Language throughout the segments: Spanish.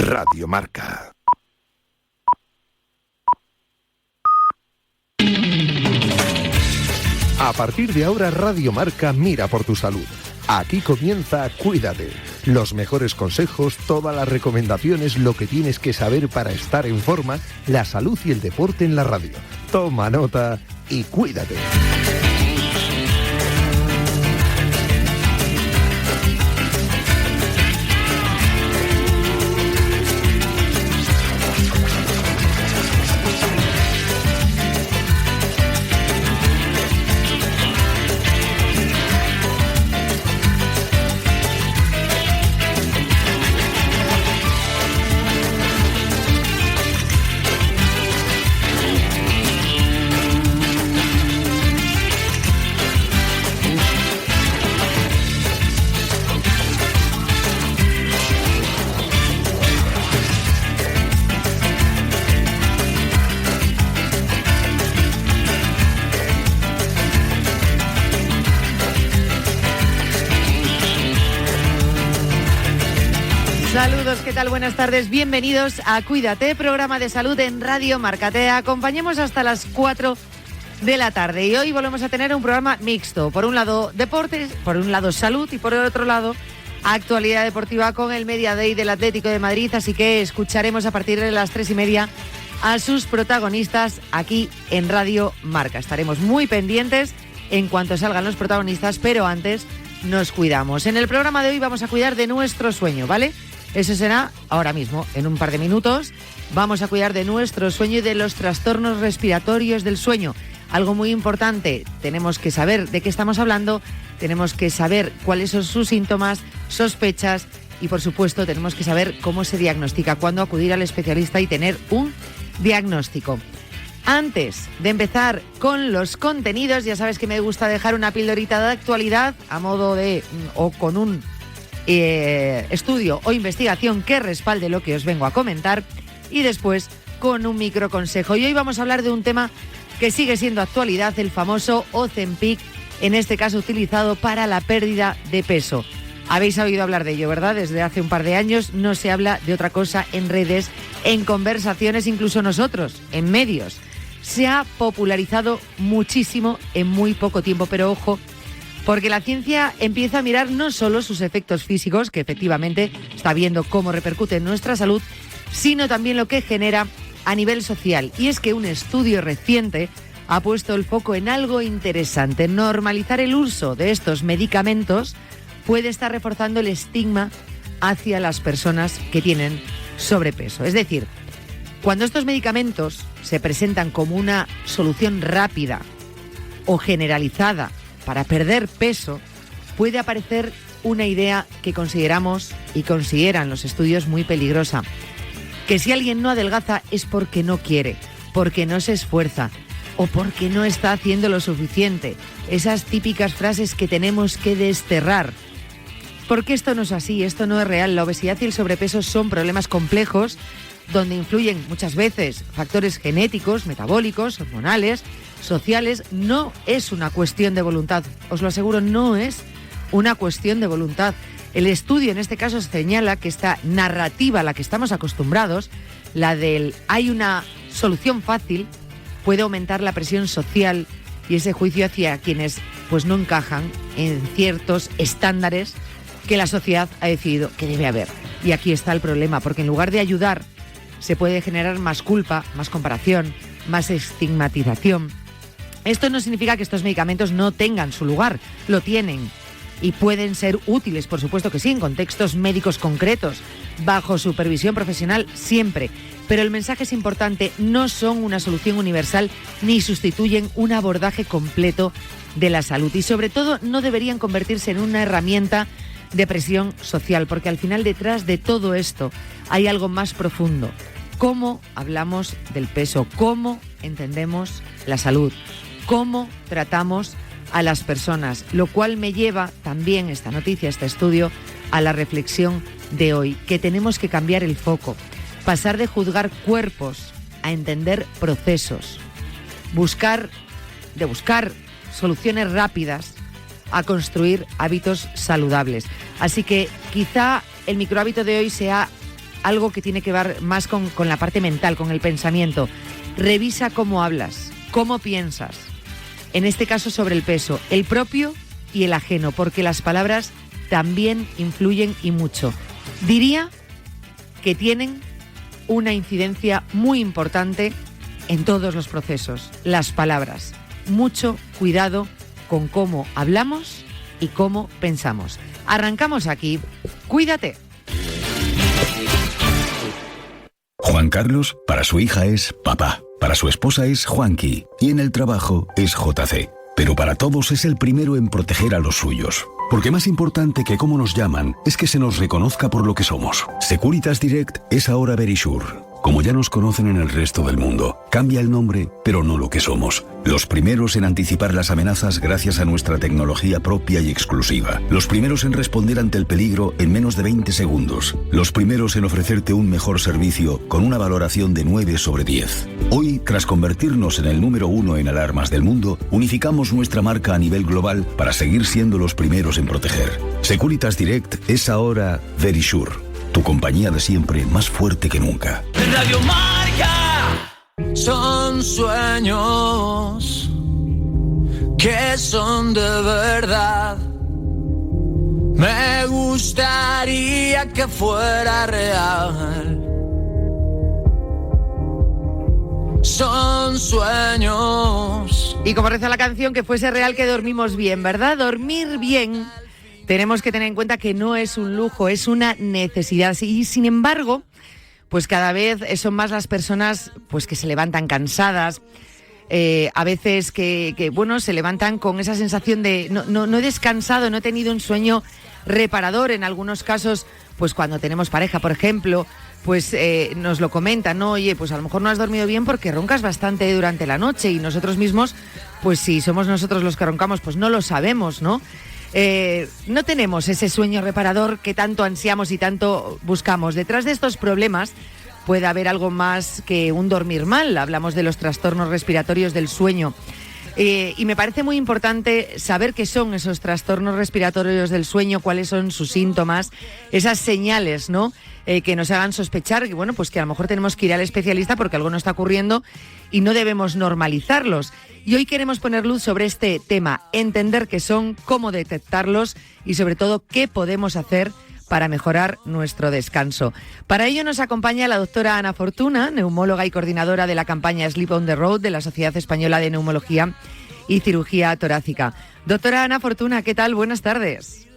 Radio Marca. A partir de ahora, Radio Marca mira por tu salud. Aquí comienza Cuídate. Los mejores consejos, todas las recomendaciones, lo que tienes que saber para estar en forma, la salud y el deporte en la radio. Toma nota y cuídate. Saludos, ¿qué tal? Buenas tardes, bienvenidos a Cuídate, programa de salud en Radio Marca. Te acompañamos hasta las 4 de la tarde y hoy volvemos a tener un programa mixto. Por un lado, deportes, por un lado, salud y por el otro lado, actualidad deportiva con el Media Day del Atlético de Madrid. Así que escucharemos a partir de las 3:30 a sus protagonistas aquí en Radio Marca. Estaremos muy pendientes en cuanto salgan los protagonistas, pero antes nos cuidamos. En el programa de hoy vamos a cuidar de nuestro sueño, ¿vale? Eso será ahora mismo, en un par de minutos. Vamos a cuidar de nuestro sueño y de los trastornos respiratorios del sueño. Algo muy importante, tenemos que saber de qué estamos hablando, tenemos que saber cuáles son sus síntomas, sospechas y, por supuesto, tenemos que saber cómo se diagnostica, cuándo acudir al especialista y tener un diagnóstico. Antes de empezar con los contenidos, ya sabes que me gusta dejar una pildorita de actualidad a modo de, o con un estudio o investigación que respalde lo que os vengo a comentar, y después con un microconsejo. Y hoy vamos a hablar de un tema que sigue siendo actualidad, el famoso Ozempic, en este caso utilizado para la pérdida de peso. Habéis oído hablar de ello, ¿verdad? Desde hace un par de años no se habla de otra cosa en redes, en conversaciones, incluso nosotros, en medios. Se ha popularizado muchísimo en muy poco tiempo, pero ojo, porque la ciencia empieza a mirar no solo sus efectos físicos, que efectivamente está viendo cómo repercute en nuestra salud, sino también lo que genera a nivel social. Y es que un estudio reciente ha puesto el foco en algo interesante. Normalizar el uso de estos medicamentos puede estar reforzando el estigma hacia las personas que tienen sobrepeso. Es decir, cuando estos medicamentos se presentan como una solución rápida o generalizada para perder peso, puede aparecer una idea que consideramos y consideran los estudios muy peligrosa. Que si alguien no adelgaza es porque no quiere, porque no se esfuerza o porque no está haciendo lo suficiente. Esas típicas frases que tenemos que desterrar. Porque esto no es así, esto no es real. La obesidad y el sobrepeso son problemas complejos donde influyen muchas veces factores genéticos, metabólicos, hormonales, sociales. No es una cuestión de voluntad, os lo aseguro, no es una cuestión de voluntad. El estudio en este caso señala que esta narrativa a la que estamos acostumbrados, la del hay una solución fácil, puede aumentar la presión social y ese juicio hacia quienes pues no encajan en ciertos estándares que la sociedad ha decidido que debe haber. Y aquí está el problema, porque en lugar de ayudar, se puede generar más culpa, más comparación, más estigmatización. Esto no significa que estos medicamentos no tengan su lugar, lo tienen y pueden ser útiles, por supuesto que sí, en contextos médicos concretos, bajo supervisión profesional siempre. Pero el mensaje es importante, no son una solución universal ni sustituyen un abordaje completo de la salud y sobre todo no deberían convertirse en una herramienta de presión social, porque al final detrás de todo esto hay algo más profundo. ¿Cómo hablamos del peso? ¿Cómo entendemos la salud? ¿Cómo tratamos a las personas? Lo cual me lleva también esta noticia, este estudio, a la reflexión de hoy, que tenemos que cambiar el foco, pasar de juzgar cuerpos a entender procesos, buscar soluciones rápidas a construir hábitos saludables. Así que quizá el microhábito de hoy sea algo que tiene que ver más con la parte mental, con el pensamiento. Revisa cómo hablas, cómo piensas. En este caso sobre el peso, el propio y el ajeno, porque las palabras también influyen y mucho. Diría que tienen una incidencia muy importante en todos los procesos, las palabras. Mucho cuidado con cómo hablamos y cómo pensamos. Arrancamos aquí. Cuídate. Juan Carlos, para su hija es papá, para su esposa es Juanqui y en el trabajo es JC. Pero para todos es el primero en proteger a los suyos. Porque más importante que cómo nos llaman es que se nos reconozca por lo que somos. Securitas Direct es ahora Verisure. Como ya nos conocen en el resto del mundo, cambia el nombre, pero no lo que somos. Los primeros en anticipar las amenazas gracias a nuestra tecnología propia y exclusiva. Los primeros en responder ante el peligro en menos de 20 segundos. Los primeros en ofrecerte un mejor servicio con una valoración de 9 sobre 10. Hoy, tras convertirnos en el número 1 en alarmas del mundo, unificamos nuestra marca a nivel global para seguir siendo los primeros en proteger. Securitas Direct es ahora Verisure. Tu compañía de siempre, más fuerte que nunca. Radio Marca. Son sueños que son de verdad. Me gustaría que fuera real. Son sueños. Y como reza la canción, que fuese real, que dormimos bien, ¿verdad? Dormir bien. Tenemos que tener en cuenta que no es un lujo, es una necesidad. Y sin embargo, pues cada vez son más las personas pues que se levantan cansadas, a veces que se levantan con esa sensación de no he descansado, no he tenido un sueño reparador. En algunos casos, pues cuando tenemos pareja, por ejemplo, pues nos lo comentan, ¿no? Oye, pues a lo mejor no has dormido bien porque roncas bastante durante la noche, y nosotros mismos, pues si somos nosotros los que roncamos, pues no lo sabemos, ¿no? No tenemos ese sueño reparador que tanto ansiamos y tanto buscamos. Detrás de estos problemas puede haber algo más que un dormir mal. Hablamos de los trastornos respiratorios del sueño. Y me parece muy importante saber qué son esos trastornos respiratorios del sueño, cuáles son sus síntomas, esas señales, ¿no? Que nos hagan sospechar que, bueno, pues que a lo mejor tenemos que ir al especialista porque algo no está ocurriendo y no debemos normalizarlos. Y hoy queremos poner luz sobre este tema, entender qué son, cómo detectarlos y sobre todo qué podemos hacer para mejorar nuestro descanso. Para ello nos acompaña la doctora Ana Fortuna, neumóloga y coordinadora de la campaña Sleep on the Road de la Sociedad Española de Neumología y Cirugía Torácica. Doctora Ana Fortuna, ¿qué tal? Buenas tardes.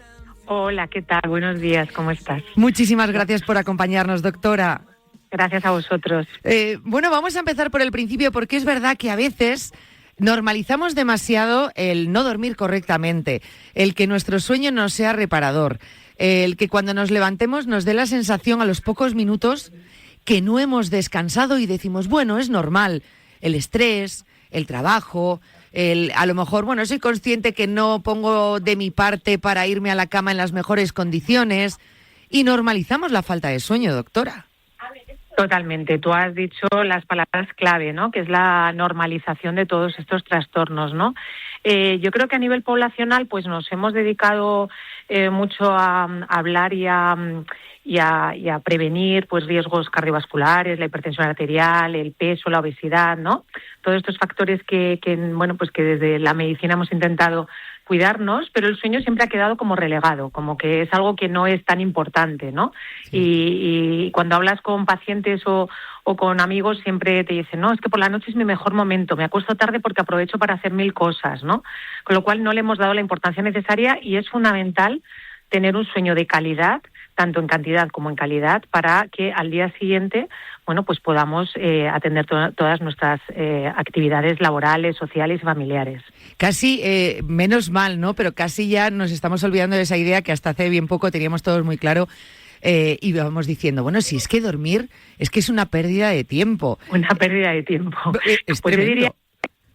Hola, ¿qué tal? Buenos días, ¿cómo estás? Muchísimas gracias por acompañarnos, doctora. Gracias a vosotros. Vamos a empezar por el principio, porque es verdad que a veces normalizamos demasiado el no dormir correctamente, el que nuestro sueño no sea reparador, el que cuando nos levantemos nos dé la sensación a los pocos minutos que no hemos descansado y decimos, bueno, es normal, el estrés, el trabajo, a lo mejor, bueno, soy consciente que no pongo de mi parte para irme a la cama en las mejores condiciones, y normalizamos la falta de sueño, doctora. Totalmente. Tú has dicho las palabras clave, ¿no? Que es la normalización de todos estos trastornos, ¿no? Yo creo que a nivel poblacional, pues nos hemos dedicado mucho a hablar y a prevenir pues riesgos cardiovasculares, la hipertensión arterial, el peso, la obesidad, ¿no? Todos estos factores que desde la medicina hemos intentado cuidarnos, pero el sueño siempre ha quedado como relegado, como que es algo que no es tan importante, ¿no? Sí. Y cuando hablas con pacientes o con amigos siempre te dicen, no, es que por la noche es mi mejor momento, me acuesto tarde porque aprovecho para hacer 1000 cosas, ¿no? Con lo cual no le hemos dado la importancia necesaria, y es fundamental tener un sueño de calidad, tanto en cantidad como en calidad, para que al día siguiente, bueno, pues podamos atender todas nuestras actividades laborales, sociales y familiares. Casi, menos mal, ¿no? Pero casi ya nos estamos olvidando de esa idea que hasta hace bien poco teníamos todos muy claro, y vamos diciendo, bueno, si es que dormir es que es una pérdida de tiempo. Una pérdida de tiempo. Es pues tremendo. yo diría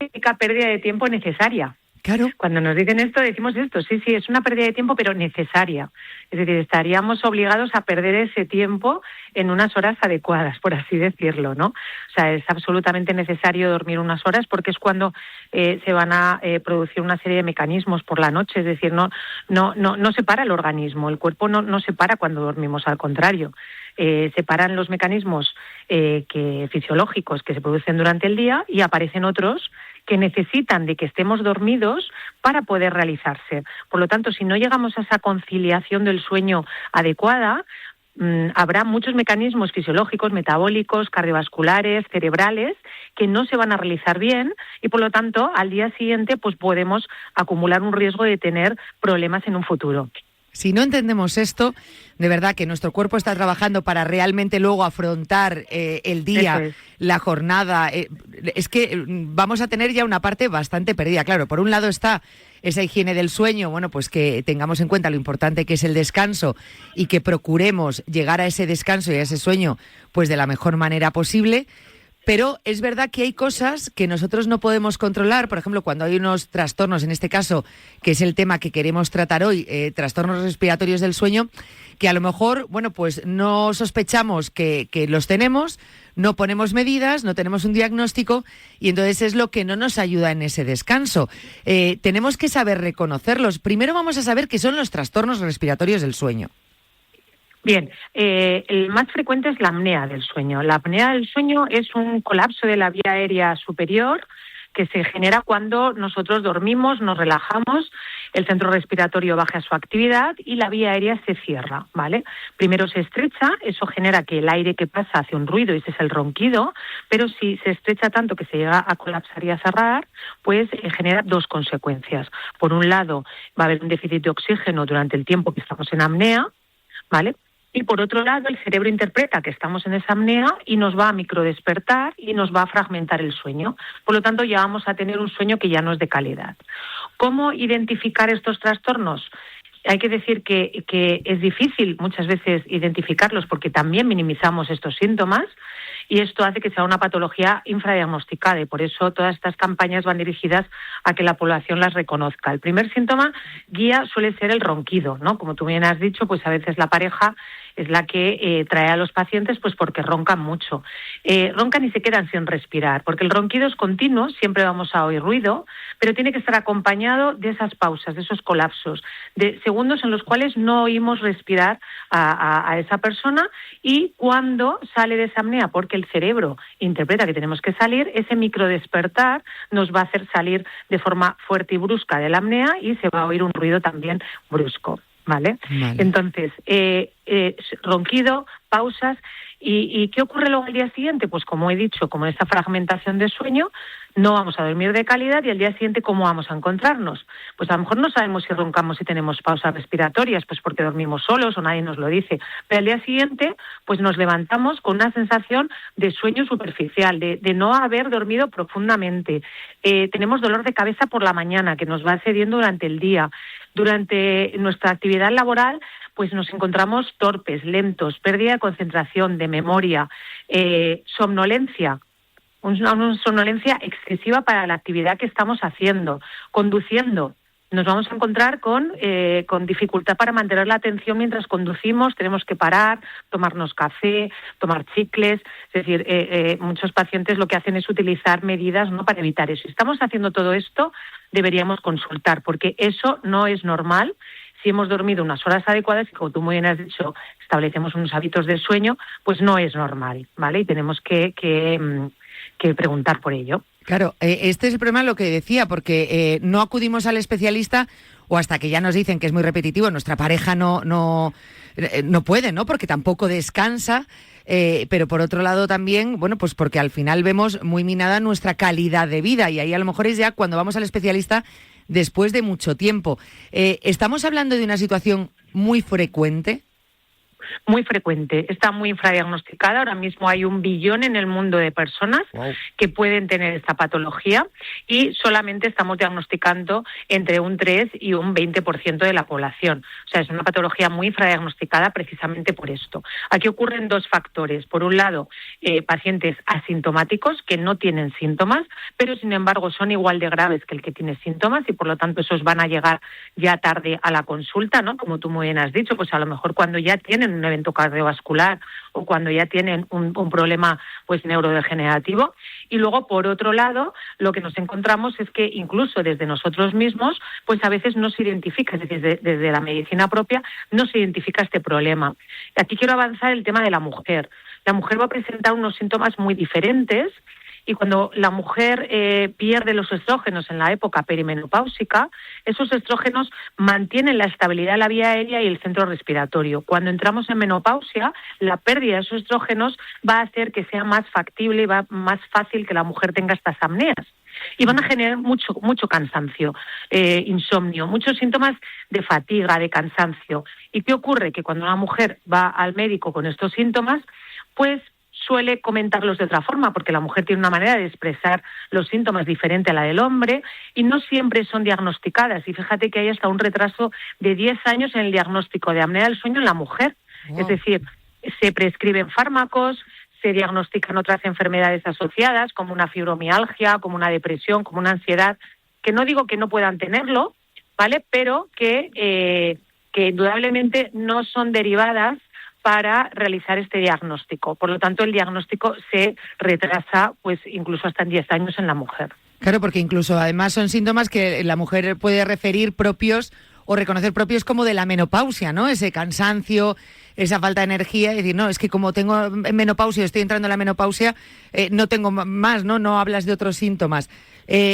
que es una pérdida de tiempo necesaria. Claro. Cuando nos dicen esto, decimos esto, sí, es una pérdida de tiempo, pero necesaria. Es decir, estaríamos obligados a perder ese tiempo en unas horas adecuadas, por así decirlo, ¿no? O sea, es absolutamente necesario dormir unas horas porque es cuando se van a producir una serie de mecanismos por la noche. Es decir, no se para el organismo, el cuerpo no se para cuando dormimos, al contrario. Se paran los mecanismos fisiológicos que se producen durante el día y aparecen otros que necesitan de que estemos dormidos para poder realizarse. Por lo tanto, si no llegamos a esa conciliación del sueño adecuada, habrá muchos mecanismos fisiológicos, metabólicos, cardiovasculares, cerebrales, que no se van a realizar bien y, por lo tanto, al día siguiente pues podemos acumular un riesgo de tener problemas en un futuro. Si no entendemos esto, de verdad que nuestro cuerpo está trabajando para realmente luego afrontar el día, la jornada. Es que vamos a tener ya una parte bastante perdida. Claro, por un lado está esa higiene del sueño, bueno, pues que tengamos en cuenta lo importante que es el descanso y que procuremos llegar a ese descanso y a ese sueño pues de la mejor manera posible. Pero es verdad que hay cosas que nosotros no podemos controlar, por ejemplo, cuando hay unos trastornos, en este caso, que es el tema que queremos tratar hoy, trastornos respiratorios del sueño, que a lo mejor, bueno, pues no sospechamos que los tenemos, no ponemos medidas, no tenemos un diagnóstico y entonces es lo que no nos ayuda en ese descanso. Tenemos que saber reconocerlos. Primero vamos a saber qué son los trastornos respiratorios del sueño. Bien, el más frecuente es la apnea del sueño. La apnea del sueño es un colapso de la vía aérea superior que se genera cuando nosotros dormimos, nos relajamos, el centro respiratorio baja su actividad y la vía aérea se cierra, ¿vale? Primero se estrecha, eso genera que el aire que pasa hace un ruido y ese es el ronquido, pero si se estrecha tanto que se llega a colapsar y a cerrar, pues genera dos consecuencias. Por un lado, va a haber un déficit de oxígeno durante el tiempo que estamos en apnea, ¿vale? Y por otro lado, el cerebro interpreta que estamos en esa apnea y nos va a microdespertar y nos va a fragmentar el sueño. Por lo tanto, ya vamos a tener un sueño que ya no es de calidad. ¿Cómo identificar estos trastornos? Hay que decir que es difícil muchas veces identificarlos porque también minimizamos estos síntomas y esto hace que sea una patología infradiagnosticada y por eso todas estas campañas van dirigidas a que la población las reconozca. El primer síntoma guía suele ser el ronquido, ¿no? Como tú bien has dicho, pues a veces la pareja es la que trae a los pacientes pues porque roncan mucho. Roncan y se quedan sin respirar, porque el ronquido es continuo, siempre vamos a oír ruido, pero tiene que estar acompañado de esas pausas, de esos colapsos, de segundos en los cuales no oímos respirar a esa persona y cuando sale de esa apnea, porque el cerebro interpreta que tenemos que salir, ese microdespertar nos va a hacer salir de forma fuerte y brusca de la apnea y se va a oír un ruido también brusco. ¿Vale? Entonces, ronquido, pausas, ¿y qué ocurre luego al día siguiente? Pues como he dicho, como esta fragmentación de sueño, no vamos a dormir de calidad y al día siguiente, ¿cómo vamos a encontrarnos? Pues a lo mejor no sabemos si roncamos, si tenemos pausas respiratorias, pues porque dormimos solos o nadie nos lo dice, pero al día siguiente, pues nos levantamos con una sensación de sueño superficial, de no haber dormido profundamente. Tenemos dolor de cabeza por la mañana que nos va cediendo durante el día. Durante nuestra actividad laboral, pues nos encontramos torpes, lentos, pérdida de concentración, de memoria, somnolencia, una somnolencia excesiva para la actividad que estamos haciendo, conduciendo. Nos vamos a encontrar con dificultad para mantener la atención mientras conducimos, tenemos que parar, tomarnos café, tomar chicles, es decir, muchos pacientes lo que hacen es utilizar medidas, ¿no?, para evitar eso. Si estamos haciendo todo esto, deberíamos consultar, porque eso no es normal. Si hemos dormido unas horas adecuadas y, como tú muy bien has dicho, establecemos unos hábitos de sueño, pues no es normal, ¿vale? Y tenemos que preguntar por ello. Claro, este es el problema, lo que decía, porque no acudimos al especialista o hasta que ya nos dicen que es muy repetitivo, nuestra pareja no puede, ¿no? Porque tampoco descansa, pero por otro lado también, bueno, pues porque al final vemos muy minada nuestra calidad de vida y ahí a lo mejor es ya cuando vamos al especialista después de mucho tiempo. ¿Estamos hablando de una situación muy frecuente? muy frecuente, está muy infradiagnosticada. Ahora mismo hay 1 billón en el mundo de personas que pueden tener esta patología y solamente estamos diagnosticando entre un 3 y un 20% de la población. O sea, es una patología muy infradiagnosticada precisamente por esto. Aquí ocurren 2 factores. Por un lado, pacientes asintomáticos que no tienen síntomas, pero sin embargo son igual de graves que el que tiene síntomas y por lo tanto esos van a llegar ya tarde a la consulta, ¿no? Como tú muy bien has dicho, pues a lo mejor cuando ya tienen un evento cardiovascular o cuando ya tienen un problema pues neurodegenerativo. Y luego, por otro lado, lo que nos encontramos es que incluso desde nosotros mismos, pues a veces no se identifica, es decir, desde la medicina propia, no se identifica este problema. Aquí quiero avanzar el tema de la mujer. La mujer va a presentar unos síntomas muy diferentes. Y cuando la mujer pierde los estrógenos en la época perimenopáusica, esos estrógenos mantienen la estabilidad de la vía aérea y el centro respiratorio. Cuando entramos en menopausia, la pérdida de esos estrógenos va a hacer que sea más factible y va más fácil que la mujer tenga estas apneas. Y van a generar mucho cansancio, insomnio, muchos síntomas de fatiga, de cansancio. ¿Y qué ocurre? Que cuando una mujer va al médico con estos síntomas, pues suele comentarlos de otra forma, porque la mujer tiene una manera de expresar los síntomas diferente a la del hombre y no siempre son diagnosticadas. Y fíjate que hay hasta un retraso de 10 años en el diagnóstico de apnea del sueño en la mujer. Wow. Es decir, se prescriben fármacos, se diagnostican otras enfermedades asociadas, como una fibromialgia, como una depresión, como una ansiedad, que no digo que no puedan tenerlo, ¿vale? Pero que indudablemente no son derivadas para realizar este diagnóstico. Por lo tanto, el diagnóstico se retrasa pues incluso hasta en 10 años en la mujer. Claro, porque incluso además son síntomas que la mujer puede referir propios o reconocer propios como de la menopausia, ¿no? Ese cansancio, esa falta de energía, y decir, no, es que como tengo menopausia, estoy entrando en la menopausia, no tengo más, ¿no? No hablas de otros síntomas.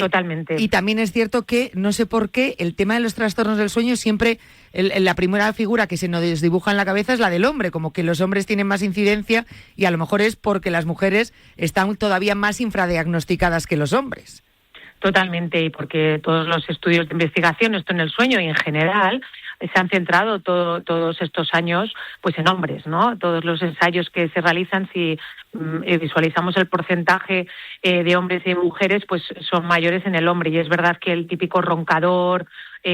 Totalmente. Y también es cierto que, no sé por qué, el tema de los trastornos del sueño siempre, la primera figura que se nos dibuja en la cabeza es la del hombre, como que los hombres tienen más incidencia y a lo mejor es porque las mujeres están todavía más infradiagnosticadas que los hombres. Totalmente, y porque todos los estudios de investigación, esto en el sueño y en general, se han centrado todos estos años pues en hombres, ¿no? Todos los ensayos que se realizan, si visualizamos el porcentaje de hombres y mujeres, pues son mayores en el hombre. Y es verdad que el típico roncador,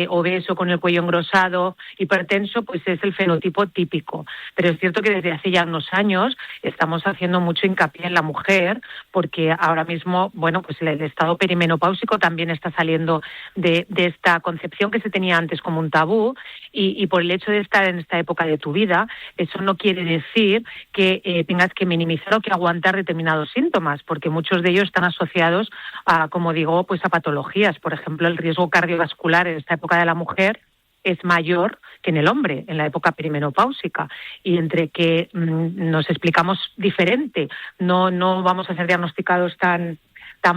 obeso con el cuello engrosado, hipertenso, pues es el fenotipo típico. Pero es cierto que desde hace ya unos años estamos haciendo mucho hincapié en la mujer, porque ahora mismo, bueno, pues el estado perimenopáusico también está saliendo de esta concepción que se tenía antes como un tabú, y por el hecho de estar en esta época de tu vida, eso no quiere decir que tengas que minimizar o que aguantar determinados síntomas, porque muchos de ellos están asociados a, como digo, pues a patologías. Por ejemplo, el riesgo cardiovascular en esta época de la mujer es mayor que en el hombre, en la época perimenopáusica. Y entre que nos explicamos diferente, no vamos a ser diagnosticados tan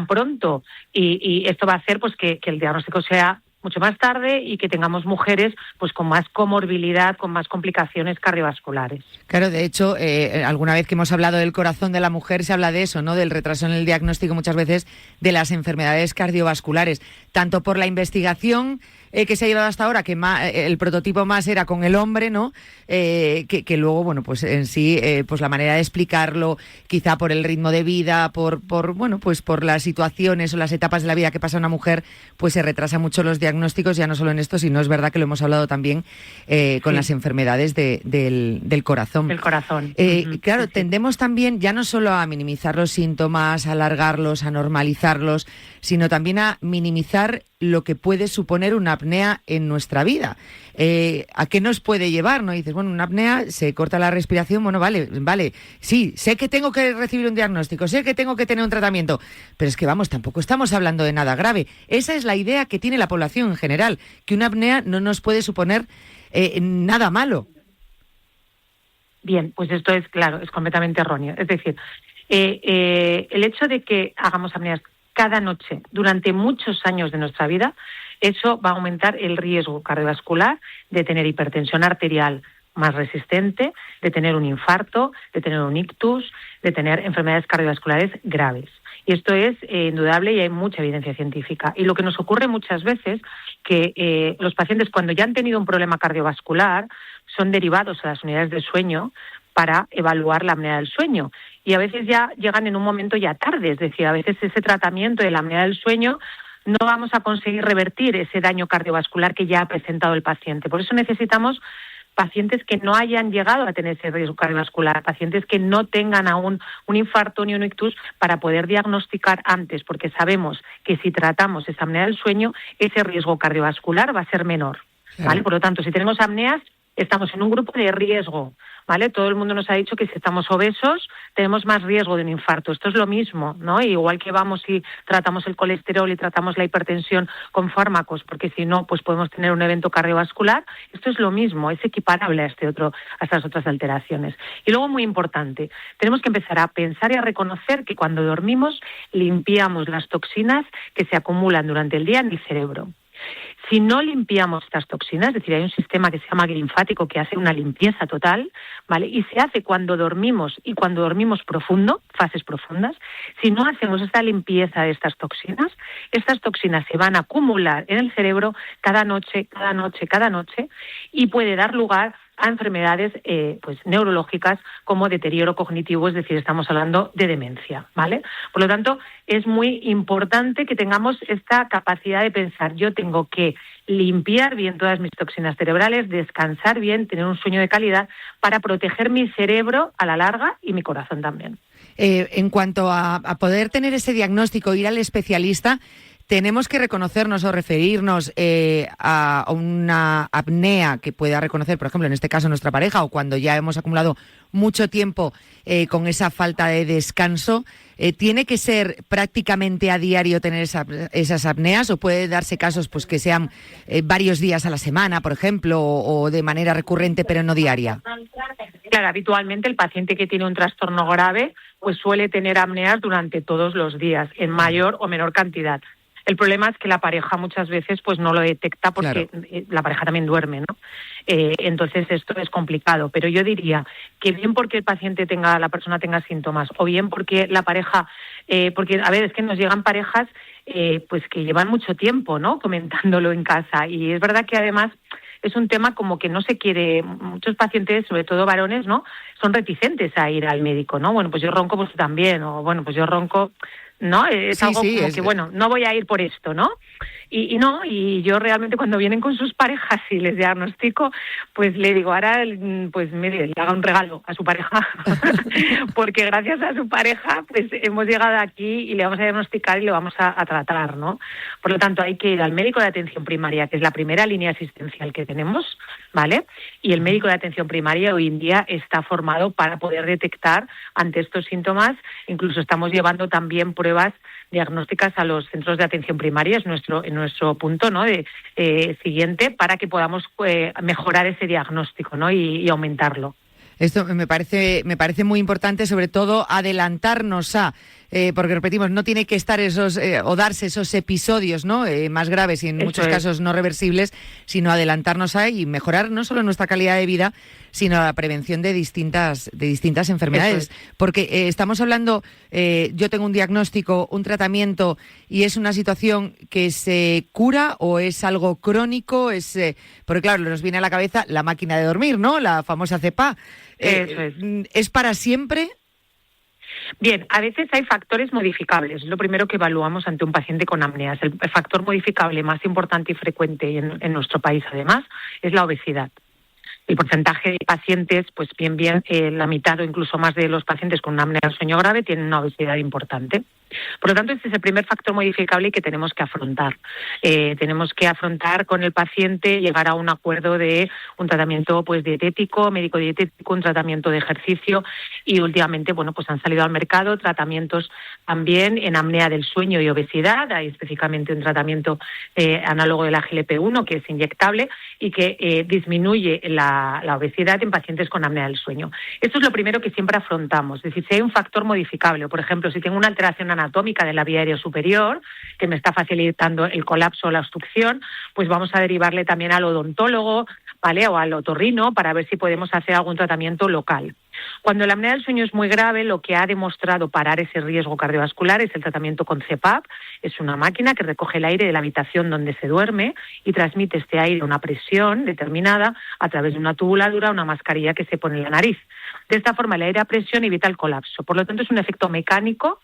pronto, y esto va a hacer pues que el diagnóstico sea mucho más tarde y que tengamos mujeres pues con más comorbilidad, con más complicaciones cardiovasculares. Claro, de hecho, alguna vez que hemos hablado del corazón de la mujer se habla de eso, ¿no? Del retraso en el diagnóstico muchas veces de las enfermedades cardiovasculares, tanto por la investigación que se ha llevado hasta ahora, que el prototipo más era con el hombre, ¿no? Que luego, bueno, pues en sí, pues la manera de explicarlo, quizá por el ritmo de vida, por bueno, pues por las situaciones o las etapas de la vida que pasa una mujer, pues se retrasa mucho los diagnósticos, ya no solo en esto, sino es verdad que lo hemos hablado también con las enfermedades del corazón. Del corazón. Claro, tendemos también ya no solo a minimizar los síntomas, a alargarlos, a normalizarlos, sino también a minimizar lo que puede suponer una apnea en nuestra vida. ¿A qué nos puede llevar? ¿No? Dices, bueno, una apnea, se corta la respiración, bueno, vale, sí, sé que tengo que recibir un diagnóstico, sé que tengo que tener un tratamiento, pero es que vamos, tampoco estamos hablando de nada grave. Esa es la idea que tiene la población en general, que una apnea no nos puede suponer nada malo. Bien, pues esto es claro, es completamente erróneo. Es decir, el hecho de que hagamos apneas cada noche durante muchos años de nuestra vida, eso va a aumentar el riesgo cardiovascular de tener hipertensión arterial, más resistente, de tener un infarto, de tener un ictus, de tener enfermedades cardiovasculares graves. Y esto es indudable y hay mucha evidencia científica. Y lo que nos ocurre muchas veces que los pacientes cuando ya han tenido un problema cardiovascular son derivados a las unidades de sueño para evaluar la apnea del sueño. Y a veces ya llegan en un momento ya tarde, es decir, a veces ese tratamiento de la apnea del sueño no vamos a conseguir revertir ese daño cardiovascular que ya ha presentado el paciente. Por eso necesitamos pacientes que no hayan llegado a tener ese riesgo cardiovascular, pacientes que no tengan aún un infarto ni un ictus para poder diagnosticar antes, porque sabemos que si tratamos esa apnea del sueño, ese riesgo cardiovascular va a ser menor, ¿vale? Por lo tanto, si tenemos apneas, estamos en un grupo de riesgo, ¿vale? Todo el mundo nos ha dicho que si estamos obesos tenemos más riesgo de un infarto. Esto es lo mismo, ¿no? Igual que vamos y tratamos el colesterol y tratamos la hipertensión con fármacos, porque si no, pues podemos tener un evento cardiovascular. Esto es lo mismo, es equiparable a estas otras alteraciones. Y luego, muy importante, tenemos que empezar a pensar y a reconocer que cuando dormimos limpiamos las toxinas que se acumulan durante el día en el cerebro. Si no limpiamos estas toxinas, es decir, hay un sistema que se llama linfático que hace una limpieza total, ¿vale? Y se hace cuando dormimos y cuando dormimos profundo, fases profundas. Si no hacemos esta limpieza de estas toxinas se van a acumular en el cerebro cada noche, y puede dar lugar a enfermedades pues neurológicas como deterioro cognitivo, es decir, estamos hablando de demencia, ¿vale? Por lo tanto, es muy importante que tengamos esta capacidad de pensar, yo tengo que limpiar bien todas mis toxinas cerebrales, descansar bien, tener un sueño de calidad para proteger mi cerebro a la larga y mi corazón también. En cuanto a poder tener ese diagnóstico, ir al especialista, tenemos que reconocernos o referirnos a una apnea que pueda reconocer, por ejemplo, en este caso nuestra pareja, o cuando ya hemos acumulado mucho tiempo con esa falta de descanso. ¿Tiene que ser prácticamente a diario tener esas apneas o puede darse casos pues que sean varios días a la semana, por ejemplo, o de manera recurrente pero no diaria? Claro, habitualmente el paciente que tiene un trastorno grave pues suele tener apneas durante todos los días, en mayor o menor cantidad. El problema es que la pareja muchas veces pues no lo detecta porque la pareja también duerme, ¿no? Entonces esto es complicado, pero yo diría que bien porque la persona tenga síntomas o bien porque la pareja, porque a ver, es que nos llegan parejas pues que llevan mucho tiempo, ¿no? Comentándolo en casa, y es verdad que además es un tema como que no se quiere, muchos pacientes, sobre todo varones, ¿no? Son reticentes a ir al médico, ¿no? Bueno, pues yo ronco, pues también, o bueno, pues yo ronco, ¿no? Es algo como que, bueno, no voy a ir por esto, ¿no? Y yo realmente cuando vienen con sus parejas y les diagnostico, pues le digo, ahora, pues mire, le haga un regalo a su pareja, porque gracias a su pareja, pues hemos llegado aquí y le vamos a diagnosticar y le vamos a tratar, ¿no? Por lo tanto, hay que ir al médico de atención primaria, que es la primera línea asistencial que tenemos, ¿vale? Y el médico de atención primaria hoy en día está formado para poder detectar ante estos síntomas. Incluso estamos llevando también pruebas diagnósticas a los centros de atención primaria, es nuestro punto, ¿no? Siguiente, para que podamos mejorar ese diagnóstico, ¿no? y aumentarlo. Esto me parece muy importante, sobre todo adelantarnos porque repetimos, no tiene que estar o darse esos episodios, ¿no? Más graves y en muchos casos no reversibles, sino adelantarnos y mejorar no solo nuestra calidad de vida, sino la prevención de distintas enfermedades. Porque estamos hablando, yo tengo un diagnóstico, un tratamiento, y es una situación que se cura o es algo crónico, porque claro, nos viene a la cabeza la máquina de dormir, ¿no? La famosa CEPA. ¿Es para siempre? Bien, a veces hay factores modificables. Es lo primero que evaluamos ante un paciente con apneas. El factor modificable más importante y frecuente en nuestro país, además, es la obesidad. El porcentaje de pacientes, pues bien, la mitad o incluso más de los pacientes con una apnea del sueño grave tienen una obesidad importante. Por lo tanto, este es el primer factor modificable que tenemos que afrontar. Tenemos que afrontar con el paciente, llegar a un acuerdo de un tratamiento pues dietético, médico-dietético, un tratamiento de ejercicio, y últimamente, bueno, pues han salido al mercado tratamientos también en apnea del sueño y obesidad. Hay específicamente un tratamiento análogo de la GLP-1 que es inyectable y que disminuye la obesidad en pacientes con apnea del sueño. Esto es lo primero que siempre afrontamos. Es decir, si hay un factor modificable, por ejemplo, si tengo una alteración anatómica de la vía aérea superior que me está facilitando el colapso o la obstrucción, pues vamos a derivarle también al odontólogo ¿vale? O al otorrino para ver si podemos hacer algún tratamiento local. Cuando la apnea del sueño es muy grave, lo que ha demostrado parar ese riesgo cardiovascular es el tratamiento con CPAP. Es una máquina que recoge el aire de la habitación donde se duerme y transmite este aire a una presión determinada a través de una tubuladura, una mascarilla que se pone en la nariz. De esta forma, el aire a presión evita el colapso. Por lo tanto, es un efecto mecánico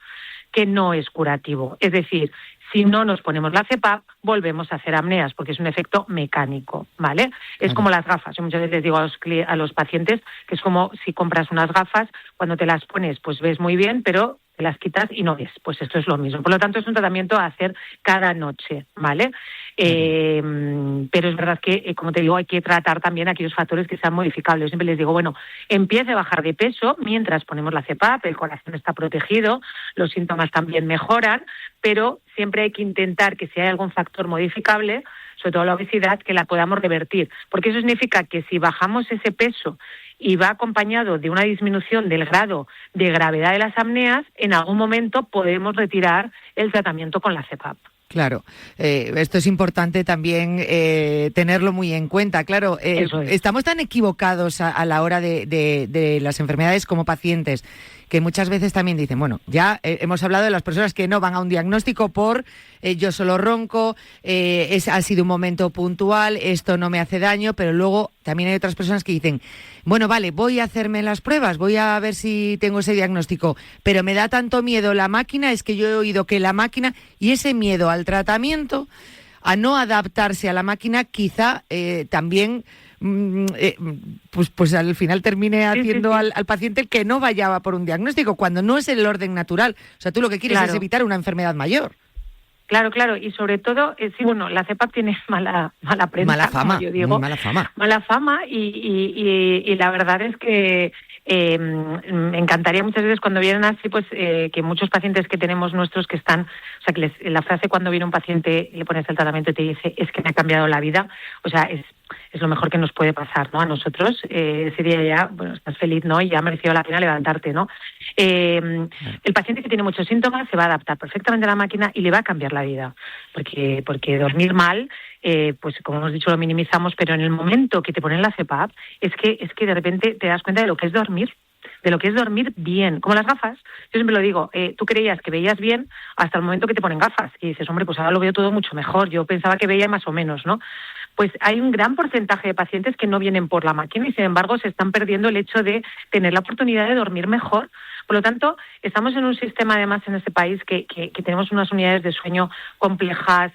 que no es curativo. Es decir, si no nos ponemos la CPAP, volvemos a hacer apneas, porque es un efecto mecánico, ¿vale? Es como las gafas. Yo muchas veces digo a los pacientes que es como si compras unas gafas, cuando te las pones, pues ves muy bien, pero te las quitas y no ves. Pues esto es lo mismo. Por lo tanto, es un tratamiento a hacer cada noche, ¿vale? Pero es verdad que, como te digo, hay que tratar también aquellos factores que sean modificables. Yo siempre les digo, bueno, empiece a bajar de peso mientras ponemos la CPAP, el corazón está protegido, los síntomas también mejoran, pero siempre hay que intentar que si hay algún factor modificable, sobre todo la obesidad, que la podamos revertir. Porque eso significa que si bajamos ese peso y va acompañado de una disminución del grado de gravedad de las apneas, en algún momento podemos retirar el tratamiento con la CPAP. Claro, esto es importante también tenerlo muy en cuenta. Claro, estamos tan equivocados a la hora de las enfermedades como pacientes, que muchas veces también dicen, bueno, ya hemos hablado de las personas que no van a un diagnóstico por yo solo ronco, ha sido un momento puntual, esto no me hace daño, pero luego también hay otras personas que dicen, bueno, vale, voy a hacerme las pruebas, voy a ver si tengo ese diagnóstico, pero me da tanto miedo la máquina, es que yo he oído que la máquina, y ese miedo al tratamiento, a no adaptarse a la máquina, quizá también pues al final termine haciendo al paciente que no vaya por un diagnóstico, cuando no es el orden natural. O sea, tú lo que quieres es evitar una enfermedad mayor. Claro, y sobre todo, sí, bueno, la CPAP tiene mala prensa, mala fama, como yo digo. Muy mala fama. Mala fama y la verdad es que me encantaría muchas veces cuando vienen así, pues que muchos pacientes que tenemos nuestros que están, o sea, que la frase cuando viene un paciente y le pones el tratamiento y te dice, es que me ha cambiado la vida, o sea, es lo mejor que nos puede pasar, ¿no? A nosotros sería ya, bueno, estás feliz, ¿no? Y ya ha merecido la pena levantarte, ¿no? El paciente que tiene muchos síntomas se va a adaptar perfectamente a la máquina y le va a cambiar la vida, porque dormir mal, pues como hemos dicho lo minimizamos, pero en el momento que te ponen la CPAP es que de repente te das cuenta de lo que es dormir bien, como las gafas. Yo siempre lo digo, tú creías que veías bien hasta el momento que te ponen gafas y dices, hombre, pues ahora lo veo todo mucho mejor, yo pensaba que veía más o menos, ¿no? Pues hay un gran porcentaje de pacientes que no vienen por la máquina y sin embargo se están perdiendo el hecho de tener la oportunidad de dormir mejor. Por lo tanto, estamos en un sistema además en este país que tenemos unas unidades de sueño complejas,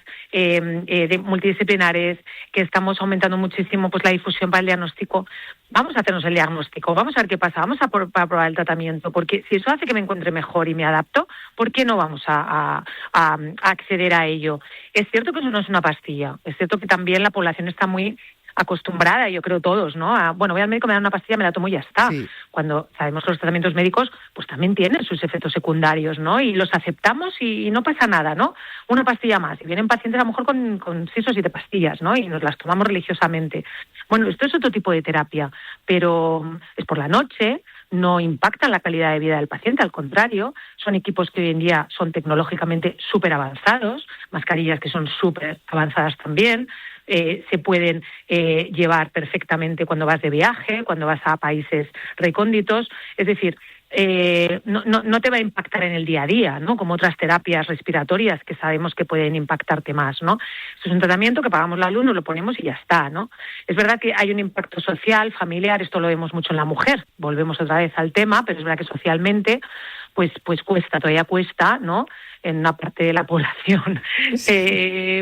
multidisciplinares, que estamos aumentando muchísimo pues la difusión para el diagnóstico. Vamos a hacernos el diagnóstico, vamos a ver qué pasa, vamos a probar el tratamiento, porque si eso hace que me encuentre mejor y me adapto, ¿por qué no vamos a acceder a ello? Es cierto que eso no es una pastilla, es cierto que también la población está muy acostumbrada, yo creo todos, ¿no? Bueno, voy al médico, me dan una pastilla, me la tomo y ya está. Sí. Cuando sabemos que los tratamientos médicos pues también tienen sus efectos secundarios, ¿no? Y los aceptamos y no pasa nada, ¿no? Una pastilla más. Y vienen pacientes a lo mejor con 6 o 7 pastillas, ¿no? Y nos las tomamos religiosamente. Bueno, esto es otro tipo de terapia, pero es por la noche, no impactan la calidad de vida del paciente, al contrario, son equipos que hoy en día son tecnológicamente súper avanzados, mascarillas que son súper avanzadas también, se pueden llevar perfectamente cuando vas de viaje, cuando vas a países recónditos, es decir, no te va a impactar en el día a día, ¿no? Como otras terapias respiratorias que sabemos que pueden impactarte más, ¿no? Esto es un tratamiento que pagamos la luz, nos lo ponemos y ya está, ¿no? Es verdad que hay un impacto social, familiar, esto lo vemos mucho en la mujer, volvemos otra vez al tema, pero es verdad que socialmente pues todavía cuesta, ¿no? En una parte de la población,